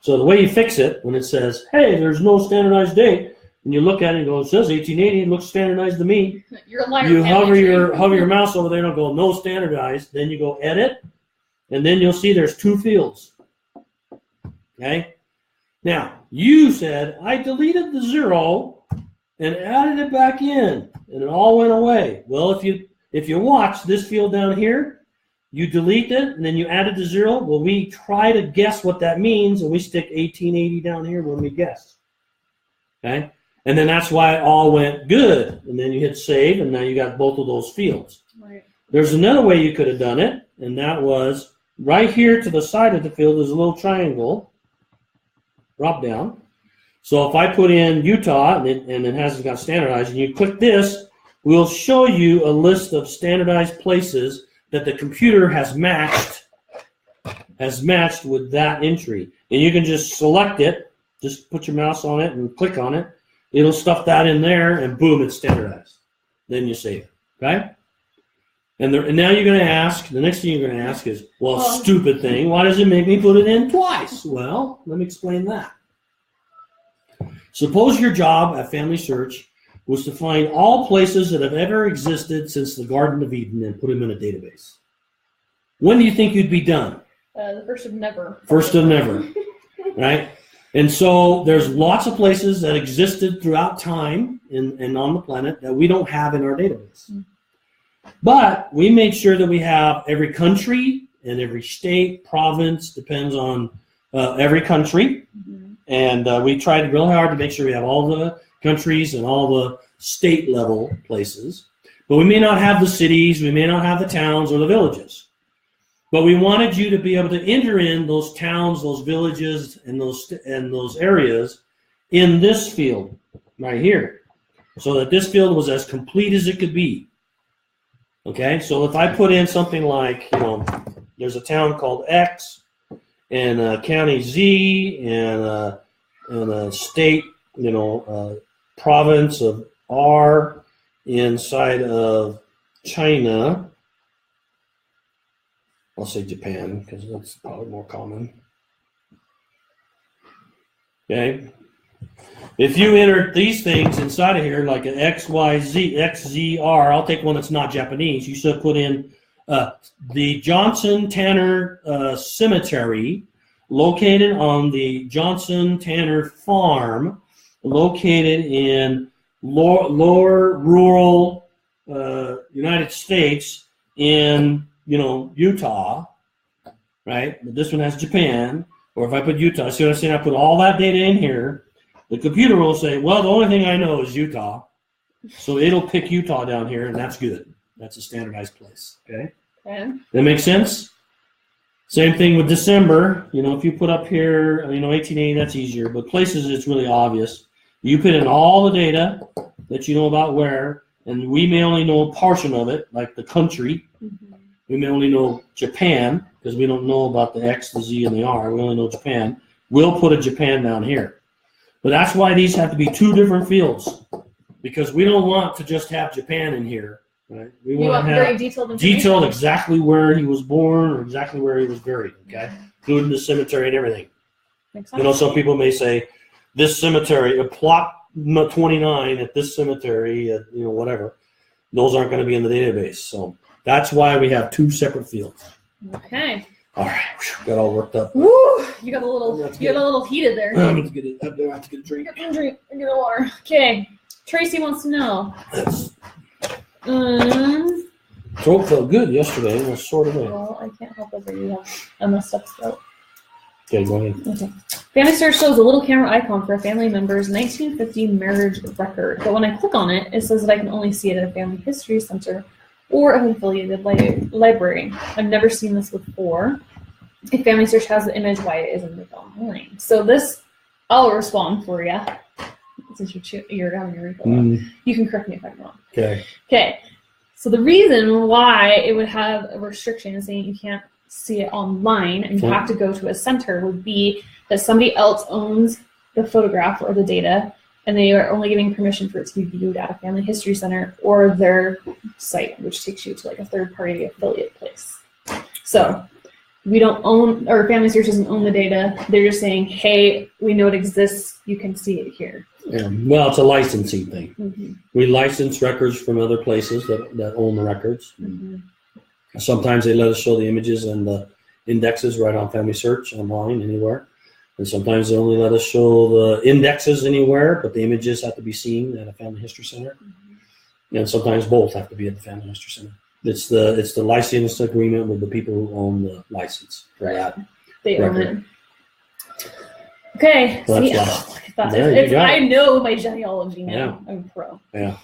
so the way you fix it when it says, "Hey, there's no standardized date," and you look at it and go, "It says 1880. It looks standardized to me." You're a liar. You hover your mouse over there and go, "No standardized." Then you go edit, and then you'll see there's 2 fields. Okay. Now you said I deleted the 0 and added it back in, and it all went away. Well, if you watch this field down here, you delete it and then you added the 0. Well, we try to guess what that means, and we stick 1880 down here when we guess. Okay. And then that's why it all went good. And then you hit save, and now you got both of those fields. Right. There's another way you could have done it, and that was right here to the side of the field is a little triangle, drop down. So if I put in Utah, and it hasn't got standardized, and you click this, we'll show you a list of standardized places that the computer has matched with that entry. And you can just select it, just put your mouse on it and click on it. It'll stuff that in there, and boom, it's standardized. Then you save it, okay? And now you're going to ask, the next thing you're going to ask is, well, stupid thing, why does it make me put it in twice? Well, let me explain that. Suppose your job at FamilySearch was to find all places that have ever existed since the Garden of Eden and put them in a database. When do you think you'd be done? The first of never. First of never, right? And so there's lots of places that existed throughout time and on the planet that we don't have in our database. But we made sure that we have every country and every state, province, depends on every country. And we tried real hard to make sure we have all the countries and all the state level places. But we may not have the cities, we may not have the towns or the villages. But we wanted you to be able to enter in those towns, those villages, and those areas in this field right here, so that this field was as complete as it could be. Okay, so if I put in something like, there's a town called X, and a county Z, and a state, province of R inside of China. I'll say Japan because that's probably more common. Okay. If you enter these things inside of here, like an XYZ, XZR, I'll take one that's not Japanese. You should put in the Johnson Tanner Cemetery, located on the Johnson Tanner Farm, located in lower rural United States in, Utah, right? But this one has Japan. Or if I put Utah, see what I'm saying? I put all that data in here. The computer will say, well, the only thing I know is Utah. So it'll pick Utah down here, and that's good. That's a standardized place, okay? Okay. That makes sense? Same thing with December. If you put up here, 1880, that's easier. But places, it's really obvious. You put in all the data that you know about where, and we may only know a portion of it, like the country. Mm-hmm. We may only know Japan, because we don't know about the X, the Z, and the R. We only know Japan. We'll put a Japan down here. But that's why these have to be two different fields, because we don't want to just have Japan in here. Right? We want to very have detailed exactly where he was born or exactly where he was buried, okay? Including the cemetery and everything. Makes sense. Some people may say, this cemetery, a plot 29 at this cemetery, whatever, those aren't going to be in the database. So that's why we have two separate fields. Okay. All right, got all worked up. Woo! You got a little heated there. I have to get a drink. Get a water. Okay. Tracy wants to know. Throat felt good yesterday. It was sort of a... Well, I can't help it, but you have a messed up throat. Okay, go ahead. Okay. FamilySearch shows a little camera icon for a family member's 1950 marriage record, but when I click on it, it says that I can only see it at a family history center or an affiliated library. I've never seen this before. If FamilySearch has the image, why it isn't online? So this, I'll respond for you. Since you're having your info up. You can correct me if I'm wrong. Okay. Okay. So the reason why it would have a restriction saying you can't see it online and you have to go to a center would be that somebody else owns the photograph or the data, and they are only giving permission for it to be viewed at a family history center or their site, which takes you to like a third-party affiliate place. So we don't own, or FamilySearch doesn't own the data. They're just saying, hey, we know it exists. You can see it here. Yeah. Well, it's a licensing thing. Mm-hmm. We license records from other places that own the records. Mm-hmm. Sometimes they let us show the images and the indexes right on FamilySearch online, anywhere. And sometimes they only let us show the indexes anywhere, but the images have to be seen at a family history center. Mm-hmm. And sometimes both have to be at the family history center. It's the license agreement with the people who own the license for that. They record. own it. Okay. Well, See, I know my genealogy now. Yeah. I'm a pro. Yeah.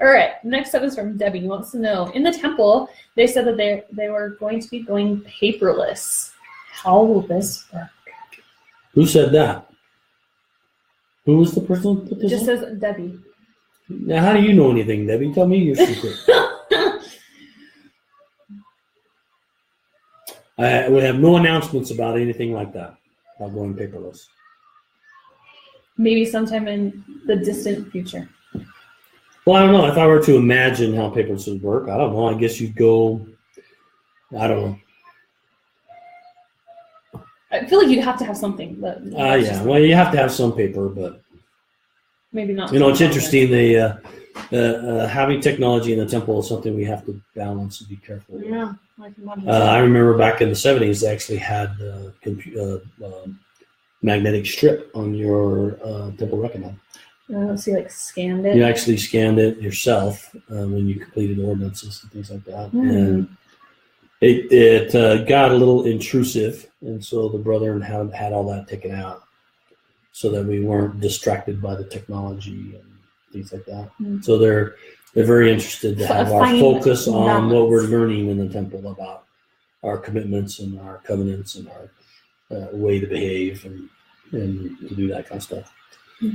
All right. Next up is from Debbie. Who wants to know, in the temple, they said that they were going to be going paperless. How will this work? Who said that? Who was the person who put this It just on? says Debbie. Now, how do you know anything, Debbie? Tell me your secret. We have no announcements about anything like that, about going paperless. Maybe sometime in the distant future. Well, I don't know. If I were to imagine how paperless would work, I don't know. I guess you'd go, I don't know. I feel like you'd have to have something. But Yeah. Well, you have to have some paper, but maybe not. it's interesting. Having technology in the temple is something we have to balance and be careful with. Yeah, I can imagine. I remember back in the 70s, they actually had magnetic strip on your temple record. So you scanned it. You actually scanned it yourself when you completed ordinances and things like that. And it got a little intrusive, and so the brethren had all that taken out so that we weren't distracted by the technology and things like that. So they're very interested to have our focus on what we're learning in the temple about our commitments and our covenants and our way to behave and to do that kind of stuff.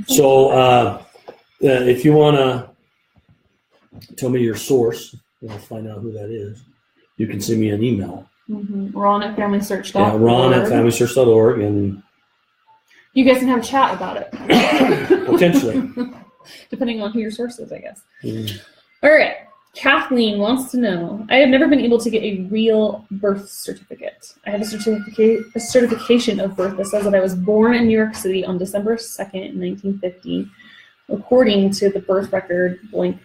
So if you want to tell me your source, and I'll find out who that is, you can send me an email. Ron at FamilySearch.org. Yeah, Ron at FamilySearch.org, and you guys can have a chat about it. Potentially. Depending on who your source is, I guess. All right. Kathleen wants to know, I have never been able to get a real birth certificate. I have a certification of birth that says that I was born in New York City on December 2nd, 1950, according to the birth record blank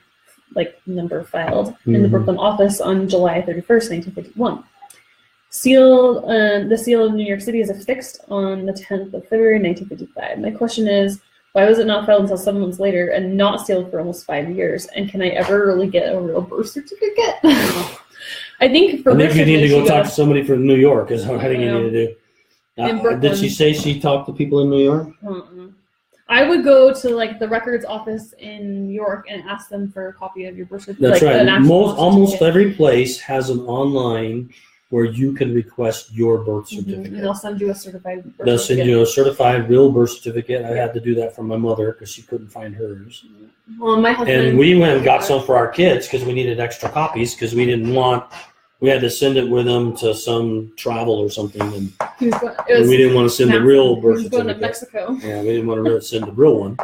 number filed in the Brooklyn office on July 31st, 1951. The seal of New York City is affixed on the 10th of February, 1955. My question is, Why was it not filed until 7 months later and not sealed for almost 5 years? And can I ever really get a real birth certificate? I think you need to go talk to somebody from New York. Is what I think you need to do. Did she say she talked to people in New York? I would go to like the records office in New York and ask them for a copy of your birth certificate. That's right. Almost every place has an online where you can request your birth certificate. And they'll send you a certified birth certificate. They'll send you a certified real birth certificate. I had to do that for my mother because she couldn't find hers. Well, my husband. And we went and got some for our kids because we needed extra copies because we had to send it with them to some travel or something. And we didn't want to send the real birth certificate. Going to Mexico. Yeah, we didn't want to send the real one.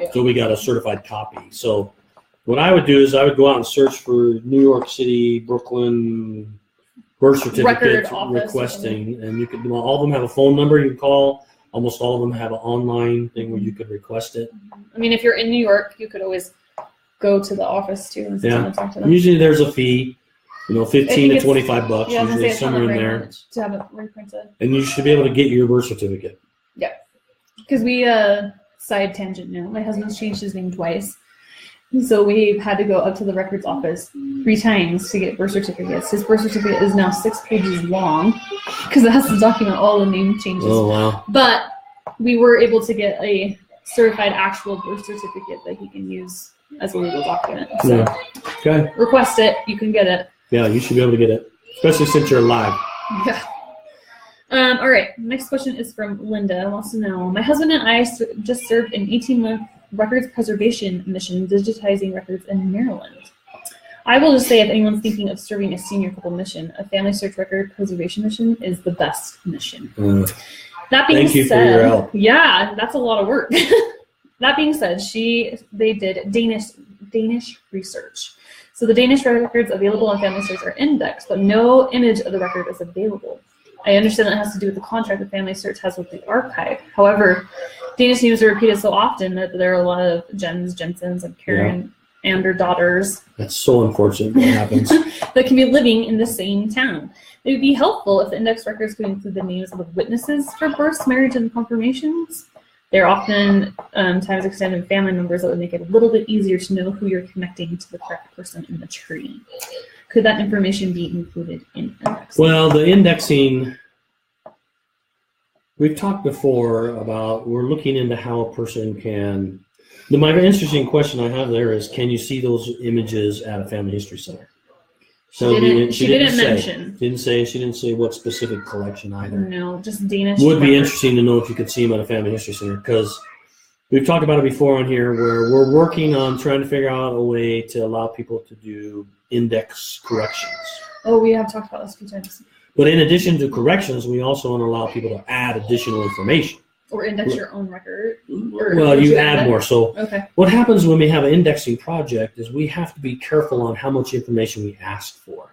Yeah. So we got a certified copy. So what I would do is I would go out and search for New York City, Brooklyn, birth certificate requesting, and you could. All of them have a phone number you can call. Almost all of them have an online thing where you could request it. I mean, if you're in New York, you could always go to the office too and talk to them. Usually there's a fee, $15 to $25, usually somewhere in there, to have it reprinted. and you should be able to get your birth certificate. Yeah, because we side tangent now. My husband's changed his name twice. So we've had to go up to the records office 3 times to get birth certificates. His birth certificate is now 6 pages long because it has to document all the name changes. Oh, wow. But we were able to get a certified actual birth certificate that he can use as a legal document. So Okay. request it, you can get it. Yeah, you should be able to get it, especially since you're alive. Yeah. All right. Next question is from Linda. Wants to know, my husband and I just served an 18-month records preservation mission digitizing records in Maryland. I will just say, if anyone's thinking of serving a senior couple mission, a FamilySearch record preservation mission is the best mission. That being Thank you said, for your help. Yeah, that's a lot of work. That being said, they did Danish research. So the Danish records available on FamilySearch are indexed, but no image of the record is available. I understand that has to do with the contract that FamilySearch has with the archive. However, Danish names are repeated so often that there are a lot of Jens, Jensens, and Karen and their daughters. That's so unfortunate when it happens. That can be living in the same town. It would be helpful if the index records could include the names of the witnesses for births, marriage, and confirmations. They're often times extended family members that would make it a little bit easier to know who you're connecting to the correct person in the tree. Could that information be included in indexing? Well, the indexing, we've talked before about, we're looking into how a person can, my interesting question I have there is, can you see those images at a family history center? So she didn't mention. She didn't say what specific collection either. No, just Danish. Would be interesting to know if you could see them at a family history center, because we've talked about it before on here, where we're working on trying to figure out a way to allow people to do index corrections. Oh, we have talked about this a few times. But in addition to corrections, we also want to allow people to add additional information. Or index your own record. Well, you add more. So okay. What happens when we have an indexing project is we have to be careful on how much information we ask for.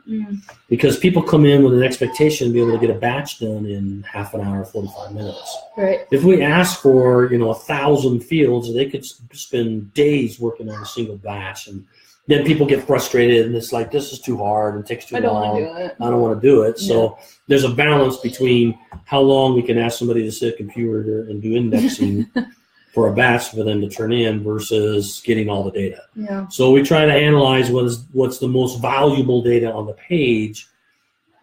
Because people come in with an expectation to be able to get a batch done in half an hour, 45 minutes. Right. If we ask for 1,000 fields, they could spend days working on a single batch, and then people get frustrated and it's like, this is too hard and takes too long. I don't want to do it. So there's a balance between how long we can ask somebody to sit at a computer and do indexing for a batch for them to turn in versus getting all the data. Yeah. So we try to analyze what's the most valuable data on the page,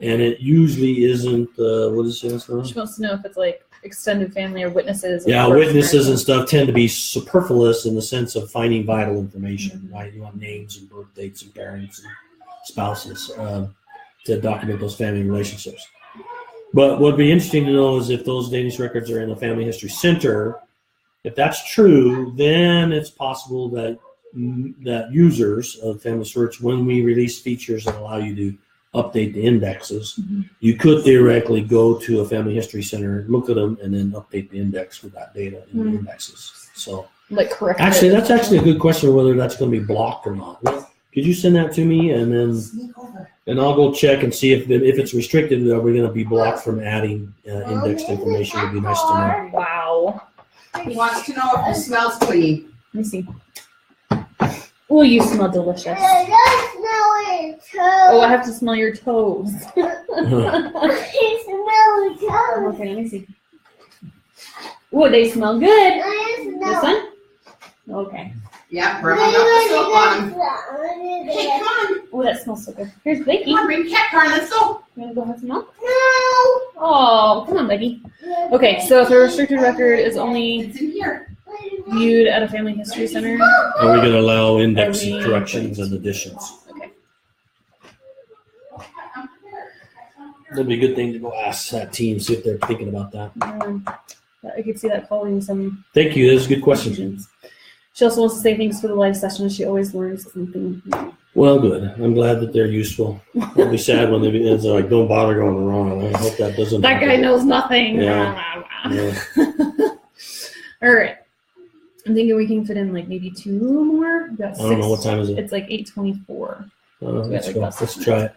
and it usually isn't, what is it? She wants to know if it's like extended family or witnesses. Yeah, witnesses and stuff tend to be superfluous in the sense of finding vital information, right? You want names and birth dates and parents and spouses to document those family relationships. But what would be interesting to know is if those Danish records are in a family history center. If that's true, then it's possible that users of FamilySearch, when we release features that allow you to update the indexes, you could theoretically go to a family history center, look at them, and then update the index with that data in the indexes. So, like correct. Actually, that's actually a good question whether that's going to be blocked or not. Well, could you send that to me, and then I'll go check and see if it's restricted. Are we going to be blocked from adding indexed information? Would be nice to know. Wow. He wants to know if it smells clean. Let me see. Oh, you smell delicious. I smell your toes. Oh, I have to smell your toes. I smell your toes. Okay, let me see. Oh, they smell good. I This smell. one? Okay. Yeah, Grandma got the soap on him. Hey, come on. Oh, that smells so good. Here's Becky. Come on, bring cat car and let's go. You want to go have some milk? No. Oh, come on, Becky. Okay, so if a restricted record is only It's in here. viewed at a family history center, Are we going to allow index Are we- corrections and additions? okay. That'd be a good thing to go ask that team, see if they're thinking about that. I could see that causing some Thank you. That's a good question. confusions. She also wants to say thanks for the live session. She always learns something new. Well, good. I'm glad that they're useful. I'll be sad when it's like, don't bother going wrong. I hope that doesn't That guy happen. knows nothing. Yeah. Yeah. All right. I'm thinking we can fit in like maybe 2 more. I don't know what time is it. It's like 8:24. Let's go. Let's try it.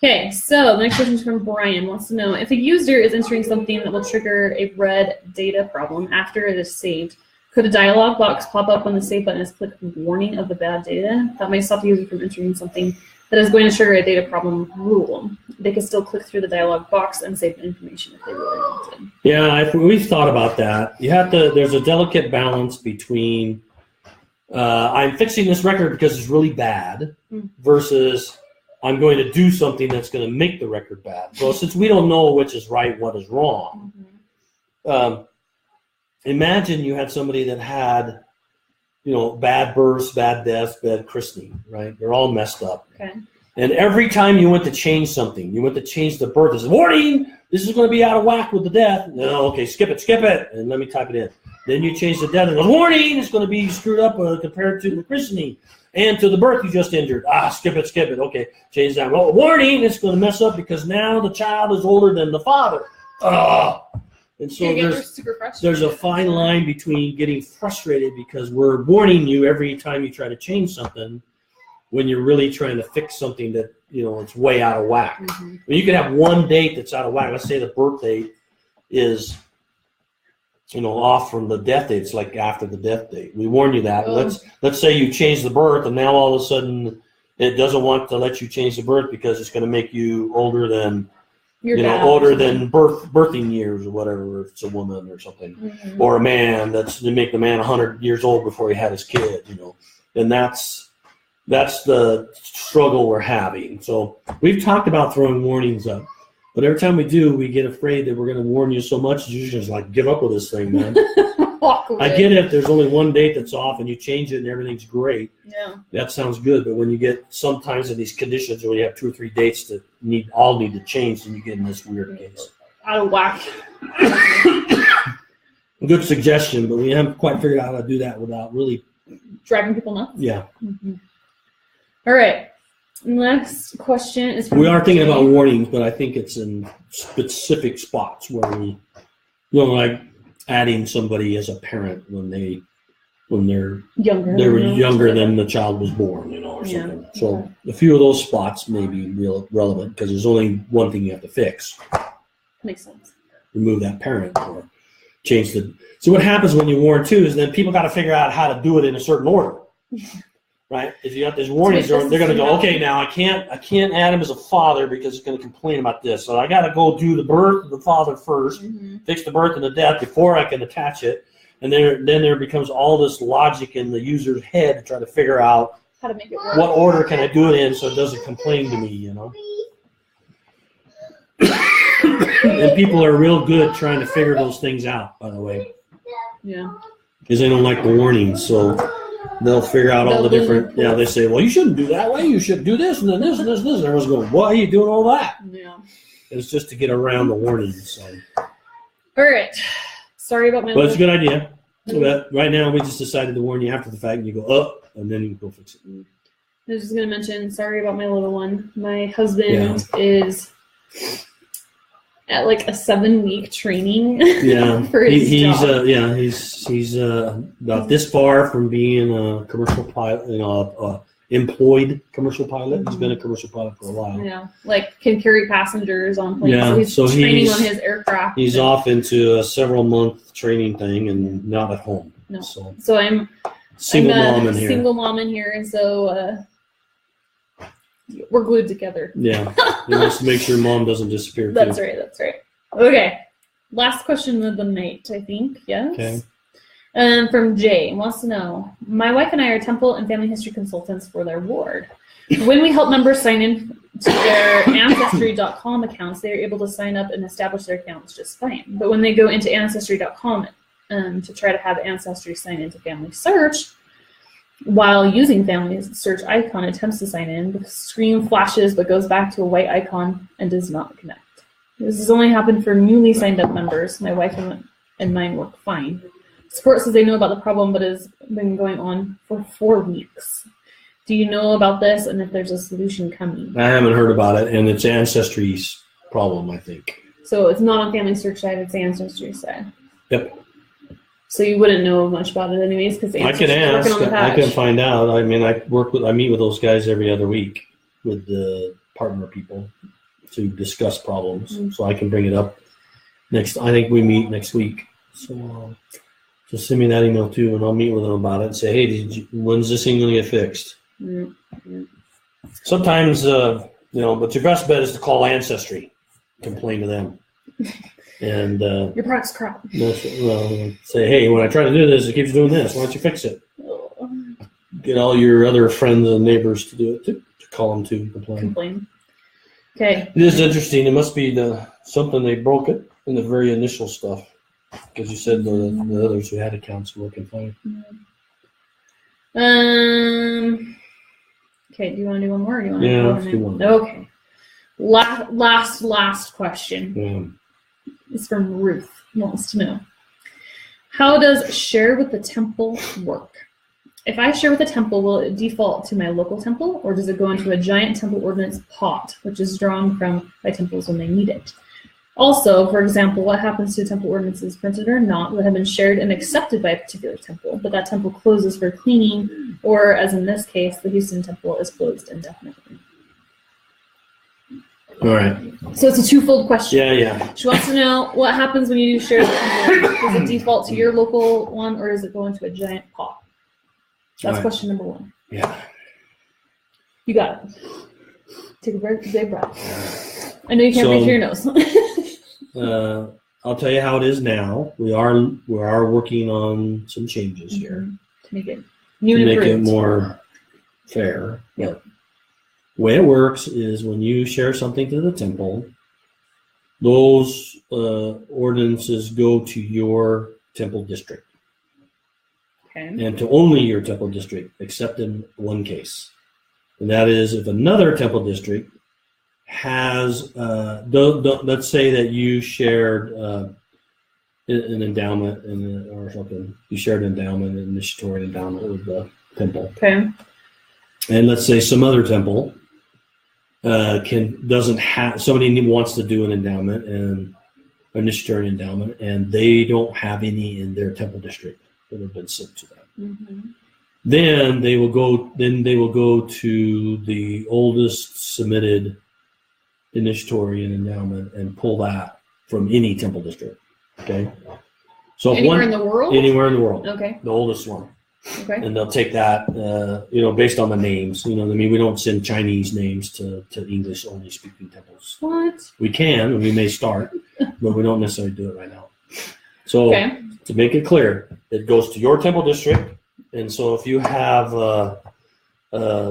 Okay, so the next question is from Brian. Wants to know if a user is entering something that will trigger a red data problem after it is saved. Could a dialog box pop up when the save button is clicked with warning of the bad data? That might stop the user from entering something that is going to trigger a data problem rule. They can still click through the dialog box and save the information if they really wanted. Yeah, we've thought about that. You have to. There's a delicate balance between I'm fixing this record because it's really bad versus I'm going to do something that's going to make the record bad. So since we don't know which is right, what is wrong, imagine you had somebody that had, bad births, bad deaths, bad christening, right? They're all messed up. Okay. And every time you went to change something, you went to change the birth, it says, warning, this is going to be out of whack with the death. No, okay, skip it, and let me type it in. Then you change the death, and it goes, warning, it's going to be screwed up compared to the christening and to the birth you just injured. Skip it. Okay, change that. Well, warning, it's going to mess up because now the child is older than the father. And so there's a fine line between getting frustrated because we're warning you every time you try to change something when you're really trying to fix something that, it's way out of whack. I mean, you could have one date that's out of whack. Let's say the birth date is, off from the death date. It's like after the death date. We warn you that. Let's say you change the birth and now all of a sudden it doesn't want to let you change the birth because it's going to make you older than older than birthing years or whatever, if it's a woman or something, or a man, that's to make the man 100 years old before he had his kid, and that's the struggle we're having. So we've talked about throwing warnings up, but every time we do, we get afraid that we're going to warn you so much, you just like give up with this thing, man. I get it if there's only one date that's off and you change it and everything's great. Yeah. That sounds good, but when you get sometimes in these conditions where you have 2 or 3 dates that all need to change, then you get in this weird case. Out of whack. Good suggestion, but we haven't quite figured out how to do that without really driving people nuts. Yeah. All right. Next question is from we are thinking about warnings, but I think it's in specific spots where we like adding somebody as a parent when they're younger than the child was born, or something. Yeah. So a few of those spots may be relevant because there's only one thing you have to fix. Makes sense. Remove that parent or change the. So what happens when you warn too is then people got to figure out how to do it in a certain order, right? If you got these warnings, they're going to go, okay, now I can't add him as a father because it's going to complain about this. So I got to go do the birth of the father first, fix the birth and the death before I can attach it. And then there becomes all this logic in the user's head to try to figure out how to make it work. What order can I do it in so it doesn't complain to me, And people are real good trying to figure those things out, by the way. Yeah. Because they don't like the warnings, so they'll figure out all the different. Yeah, they say, well, you shouldn't do that way. You should do this and then this and this and this. And everyone's going, why are you doing all that? Yeah. It's just to get around the warnings. So. All right. Sorry about my. But it's a good idea. But right now, we just decided to warn you after the fact, and you go up, and then you go fix it. I was just going to mention, sorry about my little one. My husband is at like a 7-week training. Yeah, for his job. He's about this far from being a commercial pilot, employed commercial pilot. He's been a commercial pilot for a while. Yeah, like can carry passengers on planes. Yeah, so he's training on his aircraft. He's off into a several-month training thing and not at home. No. So I'm single mom in here, and so we're glued together. Yeah, he wants to make sure mom doesn't disappear. That's right. Okay. Last question of the night, I think. Yes. Okay. From Jay, wants to know, my wife and I are temple and family history consultants for their ward. When we help members sign in to their ancestry.com accounts, they are able to sign up and establish their accounts just fine. But when they go into ancestry.com to try to have Ancestry sign into FamilySearch, while using FamilySearch icon attempts to sign in, the screen flashes but goes back to a white icon and does not connect. This has only happened for newly signed up members. My wife and mine work fine. Support says they know about the problem, but has been going on for 4 weeks. Do you know about this and if there's a solution coming? I haven't heard about it, and it's Ancestry's problem, I think. So it's not on FamilySearch side, it's Ancestry side. Yep. So you wouldn't know much about it anyways, because I can ask. I can find out. I mean, I meet with those guys every other week with the partner people to discuss problems. Mm-hmm. So I can bring it up next. I think we meet next week. So just send me that email too, and I'll meet with them about it and say, hey, when's this thing going to get fixed? Mm-hmm. Sometimes, but your best bet is to call Ancestry, complain to them. And your product's crap. Say, hey, when I try to do this, it keeps doing this. Why don't you fix it? Get all your other friends and neighbors to do it too, to call them to complain. Okay. It is interesting. It must be something they broke it in the very initial stuff, because you said the others who had accounts were working fine. Okay. Do you want to do one more? Or do you want to do one more. Okay. Last question. Yeah. Is from Ruth. Wants to know, how does share with the temple work? If I share with a temple, will it default to my local temple, or does it go into a giant temple ordinance pot, which is drawn from my temples when they need it? Also, for example, what happens to temple ordinances, printed or not, that have been shared and accepted by a particular temple, but that temple closes for cleaning, or as in this case, the Houston temple is closed indefinitely? All right. So it's a twofold question. Yeah. She wants to know what happens when you share the temple. Does it default to your local one, or does it go into a giant pot? That's question number 1. Yeah. You got it. Take a big breath. I know you can't breathe through your nose. I'll tell you how it is now. We are working on some changes here to make it new and improved. Make it more fair. Yep. The way it works is when you share something to the temple, those ordinances go to your temple district. Okay. And to only your temple district, except in one case. And that is if another temple district has, let's say that you shared an endowment or something. You shared an endowment, an initiatory endowment with the temple. Okay. And let's say some other temple doesn't have, somebody wants to do an endowment and initiatory endowment, and they don't have any in their temple district that have been sent to them. Mm-hmm. Then they will go to the oldest submitted initiatory and endowment and pull that from any temple district. Okay. So anywhere in the world? Anywhere in the world. Okay. The oldest one. Okay. And they'll take that, based on the names. You know what I mean? We don't send Chinese names to English only speaking temples. What? We can, and we may start, but we don't necessarily do it right now. So to make it clear, it goes to your temple district. And so if you have a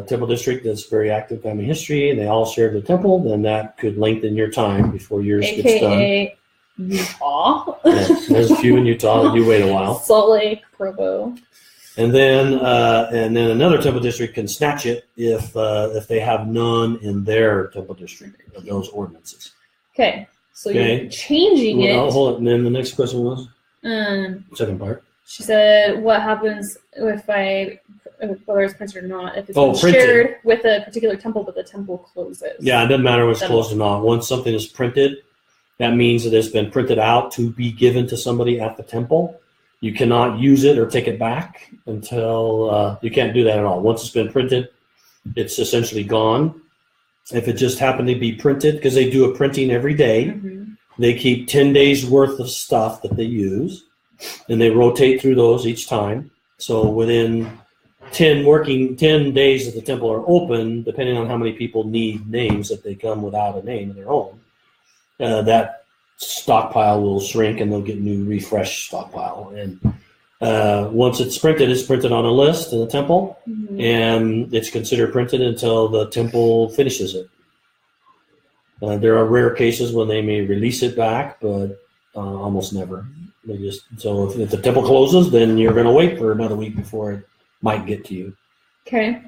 temple district that's very active family history and they all share the temple, then that could lengthen your time before yours gets done. AKA Utah. Yeah, there's a few in Utah that you wait a while. Salt Lake, Provo. And then another temple district can snatch it if they have none in their temple district of those ordinances. Okay. So you're changing it. Hold it. And then the next question was? Second part. She said, what happens if whether it's printed or not, if it's printed. shared with a particular temple, but the temple closes? Yeah, it doesn't matter when it's closed or not. Once something is printed, that means that it's been printed out to be given to somebody at the temple. You cannot use it or take it back until you can't do that at all. Once it's been printed, it's essentially gone. If it just happened to be printed, because they do a printing every day, they keep 10 days worth of stuff that they use, and they rotate through those each time. So within 10 days that the temple are open, depending on how many people need names, if they come without a name of their own, that stockpile will shrink and they'll get new refresh stockpile. And Once it's printed on a list in the temple, and it's considered printed until the temple finishes it. There are rare cases when they may release it back, but almost never. So if the temple closes, then you're going to wait for another week before it might get to you. Okay.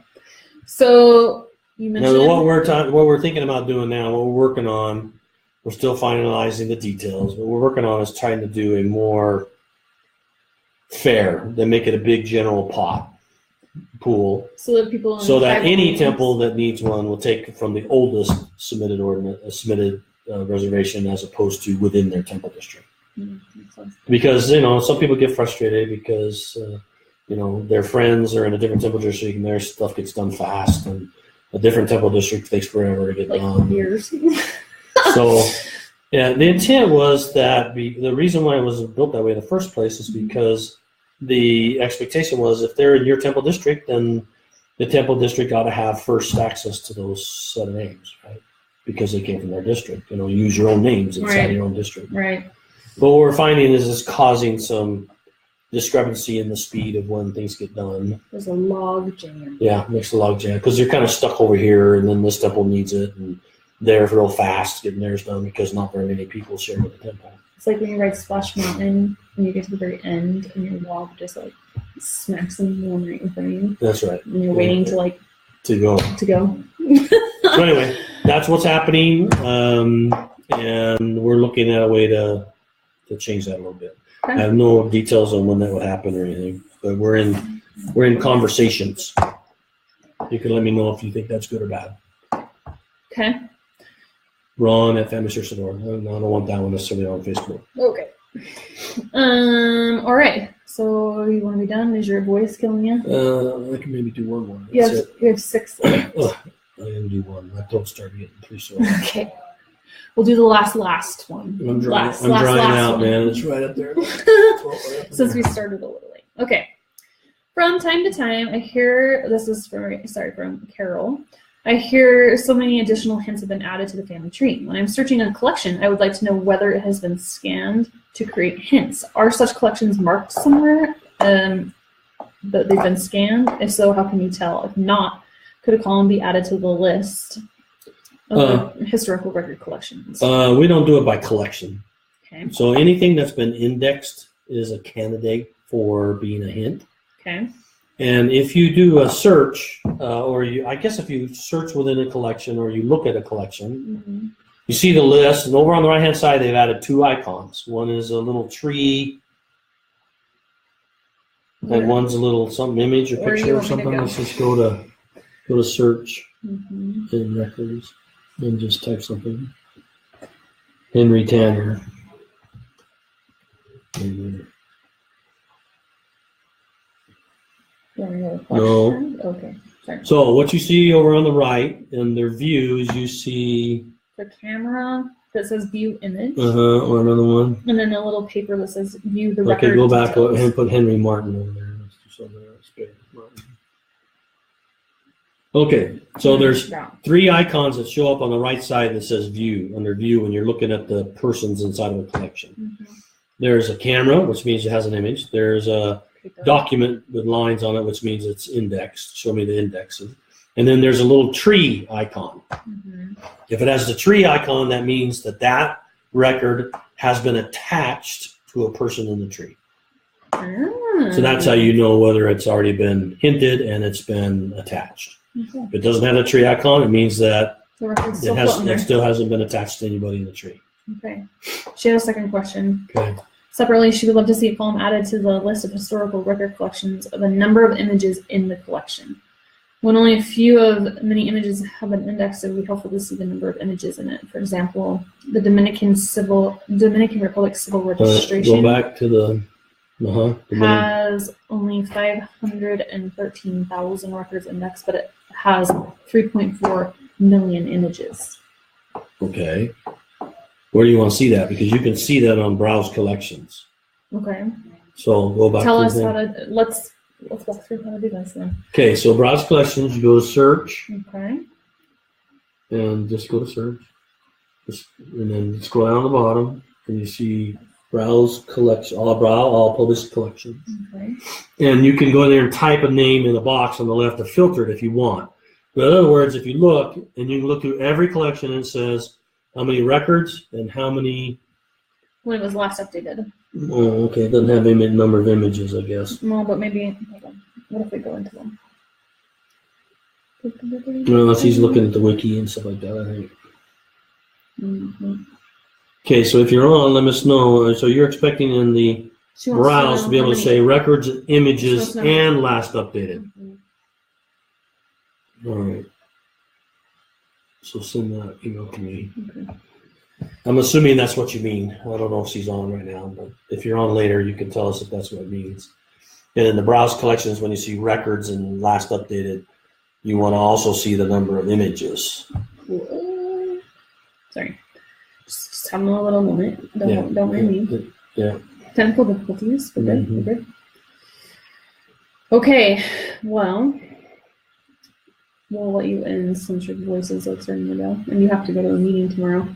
So you mentioned what we're thinking about doing now, what we're working on, we're still finalizing the details. What we're working on is trying to do a more fair, then make it a big general pool, so that people any temple that needs one will take from the oldest submitted reservation as opposed to within their temple district. Because some people get frustrated because their friends are in a different temple district and their stuff gets done fast, and a different temple district takes forever to get done. Years. So, yeah, the intent was that the reason why it was built that way in the first place is because the expectation was if they're in your temple district, then the temple district ought to have first access to those set of names, right? Because they came from their district. Use your own names inside your own district. Right. But what we're finding is it's causing some discrepancy in the speed of when things get done. There's a log jam. Yeah, makes a log jam because you're kind of stuck over here, and then this temple needs it, and they're real fast getting theirs done because not very many people share with the temple. It's like when you ride Splash Mountain and you get to the very end and your log just smacks someone right in front of you. That's right. And you're waiting to go. So anyway, that's what's happening, and we're looking at a way to change that a little bit. Okay. I have no details on when that will happen or anything, but we're in conversations. You can let me know if you think that's good or bad. Okay. Ron at FamilySearch. I don't want that one necessarily on Facebook. Okay. All right. So you want to be done? Is your voice killing you? I can maybe do one more. You have 6 left. I can do one. My throat's starting getting pretty sore. Okay. We'll do the last one. I'm drying out, one. Man. It's right up there. Since we started a little late. Okay. From time to time, I hear, this is from Carol. I hear so many additional hints have been added to the family tree. When I'm searching a collection, I would like to know whether it has been scanned to create hints. Are such collections marked somewhere that they've been scanned? If so, how can you tell? If not, could a column be added to the list of historical record collections? We don't do it by collection. Okay. So anything that's been indexed is a candidate for being a hint. Okay. And if you do a search, if you search within a collection or you look at a collection, you see the list, and over on the right-hand side, they've added 2 icons. One is a little tree, and one's a little some image or picture or something. Let's just go to search in records and just type something. Henry Tanner. No. Okay. Sorry. So what you see over on the right in their views, you see the camera that says view image. Or another one. And then a little paper that says view the record. Okay, go back details. and put Henry Martin over there. Let's do something else. Okay, so there's 3 icons that show up on the right side that says view, under view, when you're looking at the persons inside of a collection. There's a camera, which means it has an image. There's a document with lines on it, which means it's indexed. Show me the indexes. And then there's a little tree icon. If it has the tree icon, that means that record has been attached to a person in the tree. So that's how you know whether it's already been hinted and it's been attached. If it doesn't have a tree icon, it means that it still hasn't been attached to anybody in the tree. Okay. She has a second question. Okay. Separately, she would love to see a column added to the list of historical record collections of a number of images in the collection. When only a few of many images have been indexed, it would be helpful to see the number of images in it. For example, the Dominican Republic Civil Registration go back to the has only 513,000 records indexed, but it has 3.4 million images. Okay. Where do you want to see that? Because you can see that on Browse Collections. Okay. So go back. Tell us how to. Let's walk through how to do this then. Okay. So Browse Collections, you go to Search. Okay. And just go to Search. And then scroll down to the bottom, and you see Browse collection, all published collections. Okay. And you can go in there and type a name in the box on the left to filter it if you want. But in other words, if you look, and you can look through every collection, and it says how many records and how many. When it was last updated. Oh, okay. It doesn't have a number of images, I guess. No, but maybe. Hold on. What if we go into them? Well, she's looking at the wiki and stuff like that, I think. Mm-hmm. Okay, so if you're on, let us know. So you're expecting in the browse to be able to say records, images, and last updated. Mm-hmm. All right. So send that email to me. Okay. I'm assuming that's what you mean. I don't know if she's on right now, but if you're on later, you can tell us if that's what it means. And in the browse collections, when you see records and last updated, you want to also see the number of images. Sorry. Just having a little moment. Don't mind me. Yeah. Technical difficulties. We're good. Mm-hmm. We're good. Okay. Well, we'll let you in since your voice is like starting to go, and you have to go to a meeting tomorrow.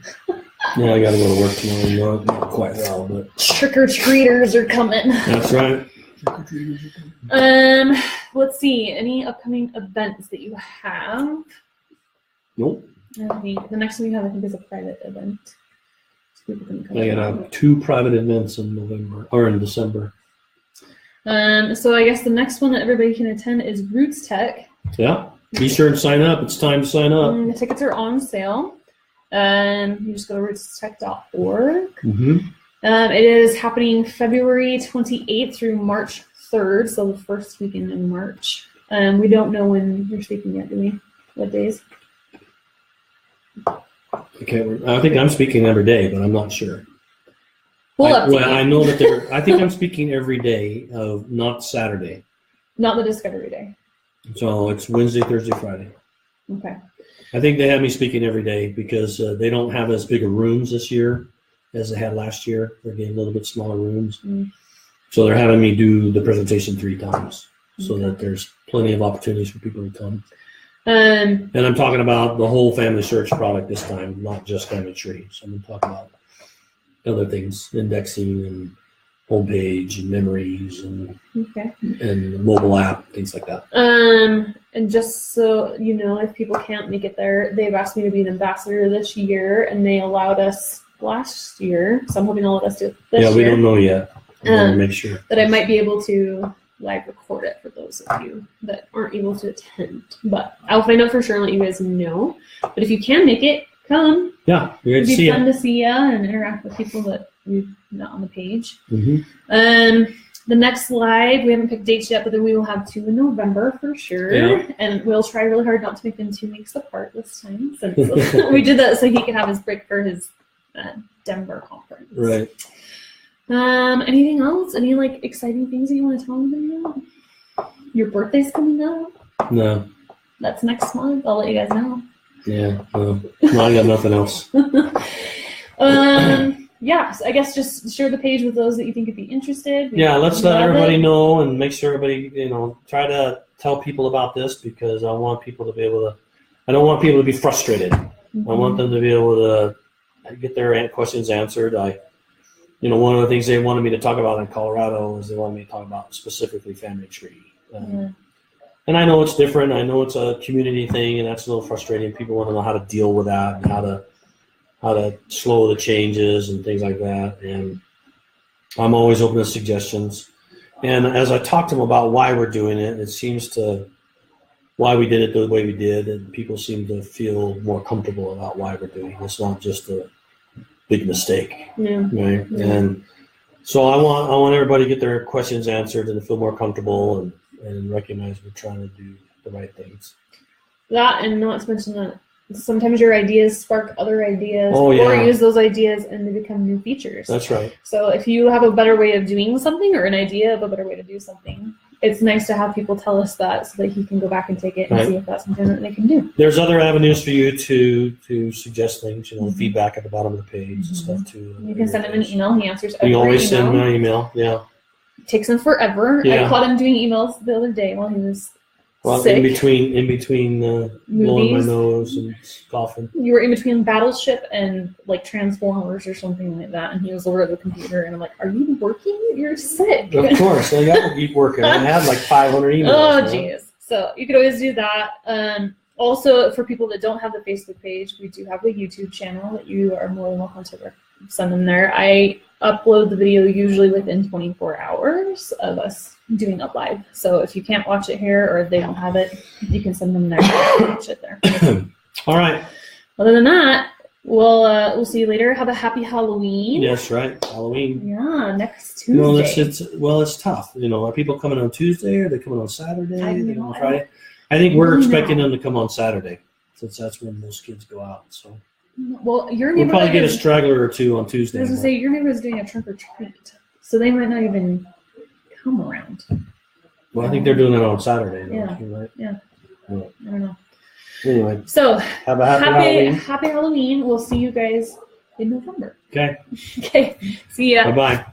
Yeah, I got to go to work tomorrow. Not quite well, but trick or treaters are coming. That's right. Let's see. Any upcoming events that you have? Nope. The next one you have, I think, is a private event. So people can come. I got 2 private events in November or in December. So I guess the next one that everybody can attend is Roots Tech. Yeah. Be sure and sign up. It's time to sign up. The tickets are on sale. You just go to rootstech.org. Mm-hmm. It is happening February 28th through March 3rd, so the first weekend in March. We don't know when you're speaking yet, do we? What days? Okay, I think I'm speaking every day, but I'm not sure. I know that I think I'm speaking every day, not Saturday. Not the Discovery Day. So it's Wednesday, Thursday, Friday. Okay. I think they have me speaking every day because they don't have as big of rooms this year as they had last year. They're getting a little bit smaller rooms. Mm. So they're having me do the presentation 3 times so that there's plenty of opportunities for people to come. And I'm talking about the whole FamilySearch product this time, not just Family Tree. So I'm going to talk about other things, indexing and homepage and memories and mobile app, things like that. And just so you know, if people can't make it there, they've asked me to be an ambassador this year, and they allowed us last year. So I'm hoping they'll let us do it this year. Yeah, we don't know yet. I want to make sure that I might be able to live record it for those of you that aren't able to attend. But I'll find out for sure and let you guys know. But if you can make it, come. Yeah, it'd be fun to see you and interact with people that we've not on the page. Mm-hmm. The next live, we haven't picked dates yet, but then we will have 2 in November for sure. Yeah. And we'll try really hard not to make them 2 weeks apart this time, since we did that so he could have his break for his Denver conference. Right. Anything else? Any exciting things that you want to tell them about? Your birthday's coming up? No. That's next month. I'll let you guys know. Yeah. No, I got nothing else. Yeah, so I guess just share the page with those that you think would be interested. Yeah, let's let everybody know and make sure everybody, try to tell people about this because I want people to be able to, I don't want people to be frustrated. Mm-hmm. I want them to be able to get their questions answered. One of the things they wanted me to talk about in Colorado is they wanted me to talk about specifically Family Tree. And I know it's different. I know it's a community thing, and that's a little frustrating. People want to know how to deal with that and how to slow the changes and things like that. And I'm always open to suggestions. And as I talk to them about why we're doing it, it seems to why we did it the way we did, and people seem to feel more comfortable about why we're doing it. It's not just a big mistake, right? Yeah. And so I want everybody to get their questions answered and to feel more comfortable and recognize we're trying to do the right things. That, and not to mention that sometimes your ideas spark other ideas, or use those ideas and they become new features. That's right. So if you have a better way of doing something or an idea of a better way to do something, it's nice to have people tell us that so that he can go back and take it and see if that's something that they can do. There's other avenues for you to suggest things, feedback at the bottom of the page and stuff too. You can send him an email. He answers every email. You always email. send him an email, yeah. It takes him forever. Yeah. I caught him doing emails the other day while he was Well, sick. in between blowing my Movies. nose and coughing. You were in between Battleship and like Transformers or something like that, and he was over at the computer, and I'm like, "Are you working? You're sick." Of course, I got to keep working. I had like 500 emails. Oh, jeez. So you could always do that. Also, for people that don't have the Facebook page, we do have the YouTube channel that you are more than welcome to send them there. I upload the video usually within 24 hours of us doing it live. So if you can't watch it here or if they don't have it, you can send them there and watch it there. All right. Other than that, we'll see you later. Have a happy Halloween. Yes, right. Halloween. Yeah, next Tuesday. It's tough. Are people coming on Tuesday or are they coming on Saturday? I Are they don't on know. Friday? I think we're I don't expecting know. them to come on Saturday, since that's when most kids go out. So Well, your we'll probably neighborhood get a is, straggler or two on I Tuesday. was gonna say your neighborhood's doing a trunk or treat, so they might not even come around. Well, I think they're doing it on Saturday. Though, Yeah. right? Yeah. Yeah. I don't know. Anyway, So have a happy Halloween. happy Halloween. We'll see you guys in November. Okay. Okay. See ya. Bye-bye.